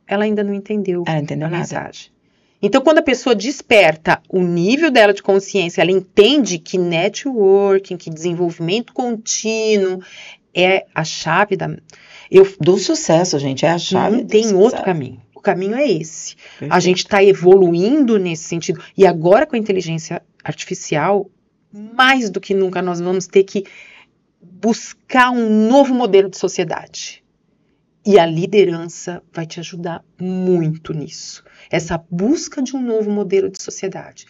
B: Ela ainda não entendeu
A: a mensagem.
B: Nada. Então, quando a pessoa desperta o nível dela de consciência, ela entende que networking, que desenvolvimento contínuo é a chave
A: do sucesso, gente. É a chave.
B: Não tem outro caminho. O caminho é esse.
A: Perfeito.
B: A gente está evoluindo nesse sentido. E agora, com a inteligência artificial, mais do que nunca, nós vamos ter que buscar um novo modelo de sociedade. E a liderança vai te ajudar muito nisso. Essa busca de um novo modelo de sociedade.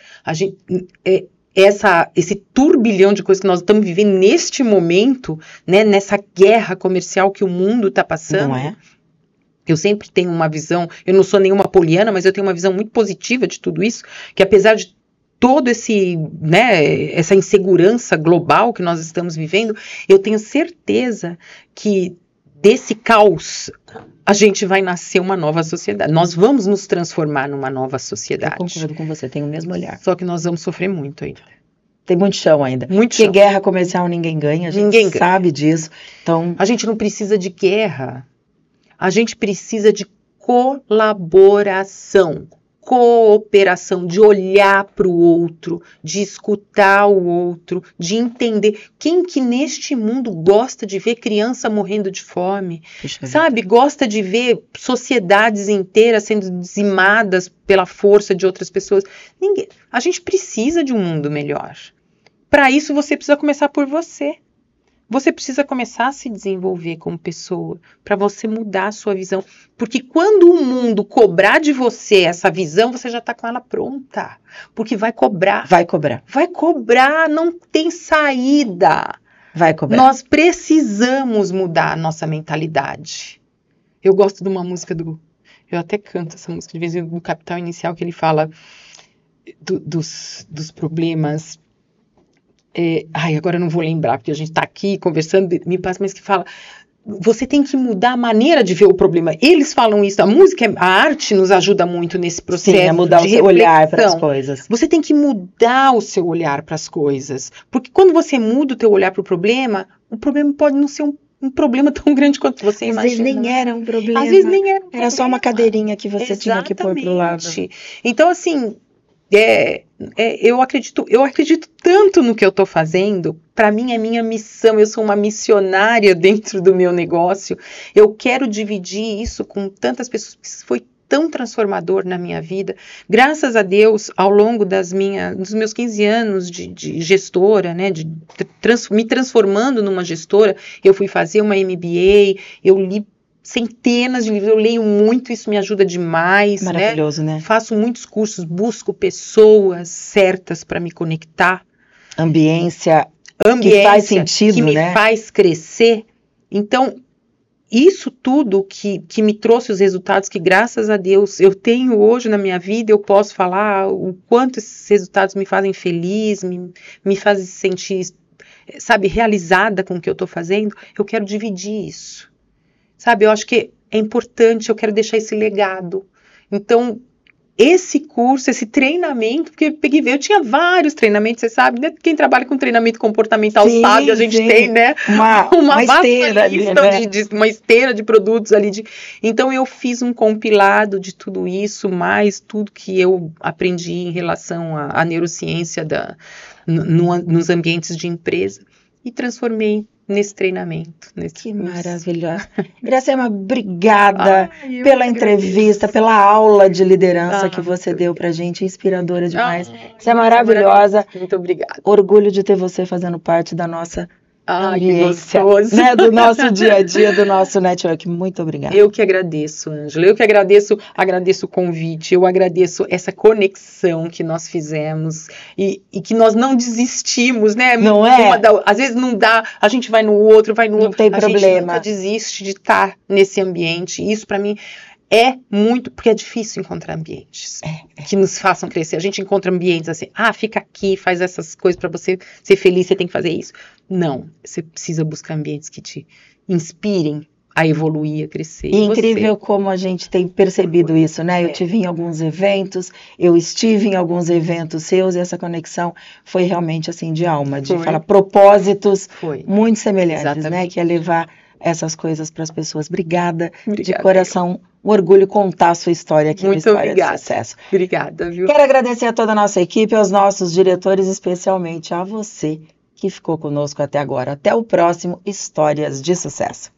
B: Esse turbilhão de coisas que nós estamos vivendo neste momento, né, nessa guerra comercial que o mundo está passando.
A: Não é?
B: Eu sempre tenho uma visão, eu não sou nenhuma poliana, mas eu tenho uma visão muito positiva de tudo isso, que apesar de todo essa insegurança global que nós estamos vivendo, eu tenho certeza que desse caos, a gente vai nascer uma nova sociedade. Nós vamos nos transformar numa nova sociedade.
A: Eu concordo com você, tenho o mesmo olhar.
B: Só que nós vamos sofrer muito ainda.
A: Tem muito chão ainda.
B: Muito
A: Porque
B: chão.
A: guerra comercial ninguém ganha, a gente
B: Ninguém ganha.
A: sabe disso. Então,
B: A gente não precisa de guerra. A gente precisa de colaboração, cooperação, de olhar para o outro, de escutar o outro, de entender. Quem que neste mundo gosta de ver criança morrendo de fome?
A: puxa vida.
B: Sabe? Gosta de ver sociedades inteiras sendo dizimadas pela força de outras pessoas. Ninguém. A gente precisa de um mundo melhor. Para isso, você precisa começar por você. Você precisa começar a se desenvolver como pessoa, para você mudar a sua visão. Porque quando o mundo cobrar de você essa visão, você já está com ela pronta. Porque vai cobrar.
A: Vai cobrar,
B: Vai cobrar, não tem saída.
A: vai cobrar.
B: Nós precisamos mudar a nossa mentalidade. Eu gosto de uma música eu até canto essa música de vez em quando, do Capital Inicial, que ele fala dos problemas. Agora eu não vou lembrar, porque a gente está aqui conversando, me passa, mas que fala, você tem que mudar a maneira de ver o problema. Eles falam isso, a arte nos ajuda muito nesse processo.
A: Sim, é mudar
B: de
A: o seu olhar para as
B: reflexão.
A: coisas.
B: Você tem que mudar o seu olhar para as coisas. Porque quando você muda o teu olhar para o problema pode não ser um problema tão grande quanto você
A: Às
B: imagina.
A: vezes nem era um problema.
B: Às vezes nem era um
A: Era só uma
B: problema.
A: cadeirinha que você tinha que pôr pro lado.
B: Exatamente. Então, assim, eu acredito tanto no que eu estou fazendo. Para mim, é minha missão. Eu sou uma missionária dentro do meu negócio. Eu quero dividir isso com tantas pessoas, porque isso foi tão transformador na minha vida. Graças a Deus, ao longo dos meus 15 anos de gestora, né, me transformando numa gestora, eu fui fazer uma MBA, eu li centenas de livros, eu leio muito, isso me ajuda demais.
A: Maravilhoso, né?
B: Faço muitos cursos, busco pessoas certas para me conectar.
A: Ambiência que faz sentido,
B: que me
A: né?
B: faz crescer. Então, isso tudo que me trouxe os resultados que, graças a Deus, eu tenho hoje na minha vida, eu posso falar o quanto esses resultados me fazem feliz, me fazem sentir, sabe, realizada com o que eu estou fazendo. Eu quero dividir isso. Sabe, eu acho que é importante, eu quero deixar esse legado. Então, esse curso, esse treinamento, porque eu tinha vários treinamentos, você sabe, né? Quem trabalha com treinamento comportamental sabe, a gente tem, né? Uma
A: esteira ali,
B: lista
A: né?
B: uma esteira de produtos ali. Então, eu fiz um compilado de tudo isso, mais tudo que eu aprendi em relação à neurociência nos ambientes de empresa e transformei nesse treinamento.
A: Que maravilhoso. Iracema, obrigada
B: Eu
A: pela
B: que
A: entrevista, pela aula de liderança que
B: muito
A: você deu pra gente, inspiradora demais.
B: Ah,
A: Você é maravilhosa.
B: Muito obrigada.
A: Orgulho de ter você fazendo parte da nossa
B: Que
A: ambiência,
B: gostoso.
A: né, do nosso dia a dia, do nosso network. Muito obrigada.
B: Eu que agradeço, Ângela. Eu que agradeço o convite. Eu agradeço essa conexão que nós fizemos e que nós não desistimos, né?
A: Não é?
B: Às vezes não dá, a gente vai no outro,
A: Não tem
B: a gente
A: problema.
B: nunca desiste de estar nesse ambiente. Isso para mim é muito, porque é difícil encontrar ambientes que nos façam crescer. A gente encontra ambientes assim, fica aqui, faz essas coisas para você ser feliz, você tem que fazer isso. Não, você precisa buscar ambientes que te inspirem a evoluir, a crescer.
A: E incrível como a gente tem percebido isso, né? Eu estive em alguns eventos seus, e essa conexão foi realmente assim de alma, de falar propósitos muito semelhantes, exatamente, né? Que é levar essas coisas para as pessoas. Obrigada de coração. Um orgulho contar a sua história aqui no História de Sucesso.
B: Obrigada, viu?
A: Quero agradecer a toda a nossa equipe, aos nossos diretores, especialmente a você que ficou conosco até agora. Até o próximo Histórias de Sucesso.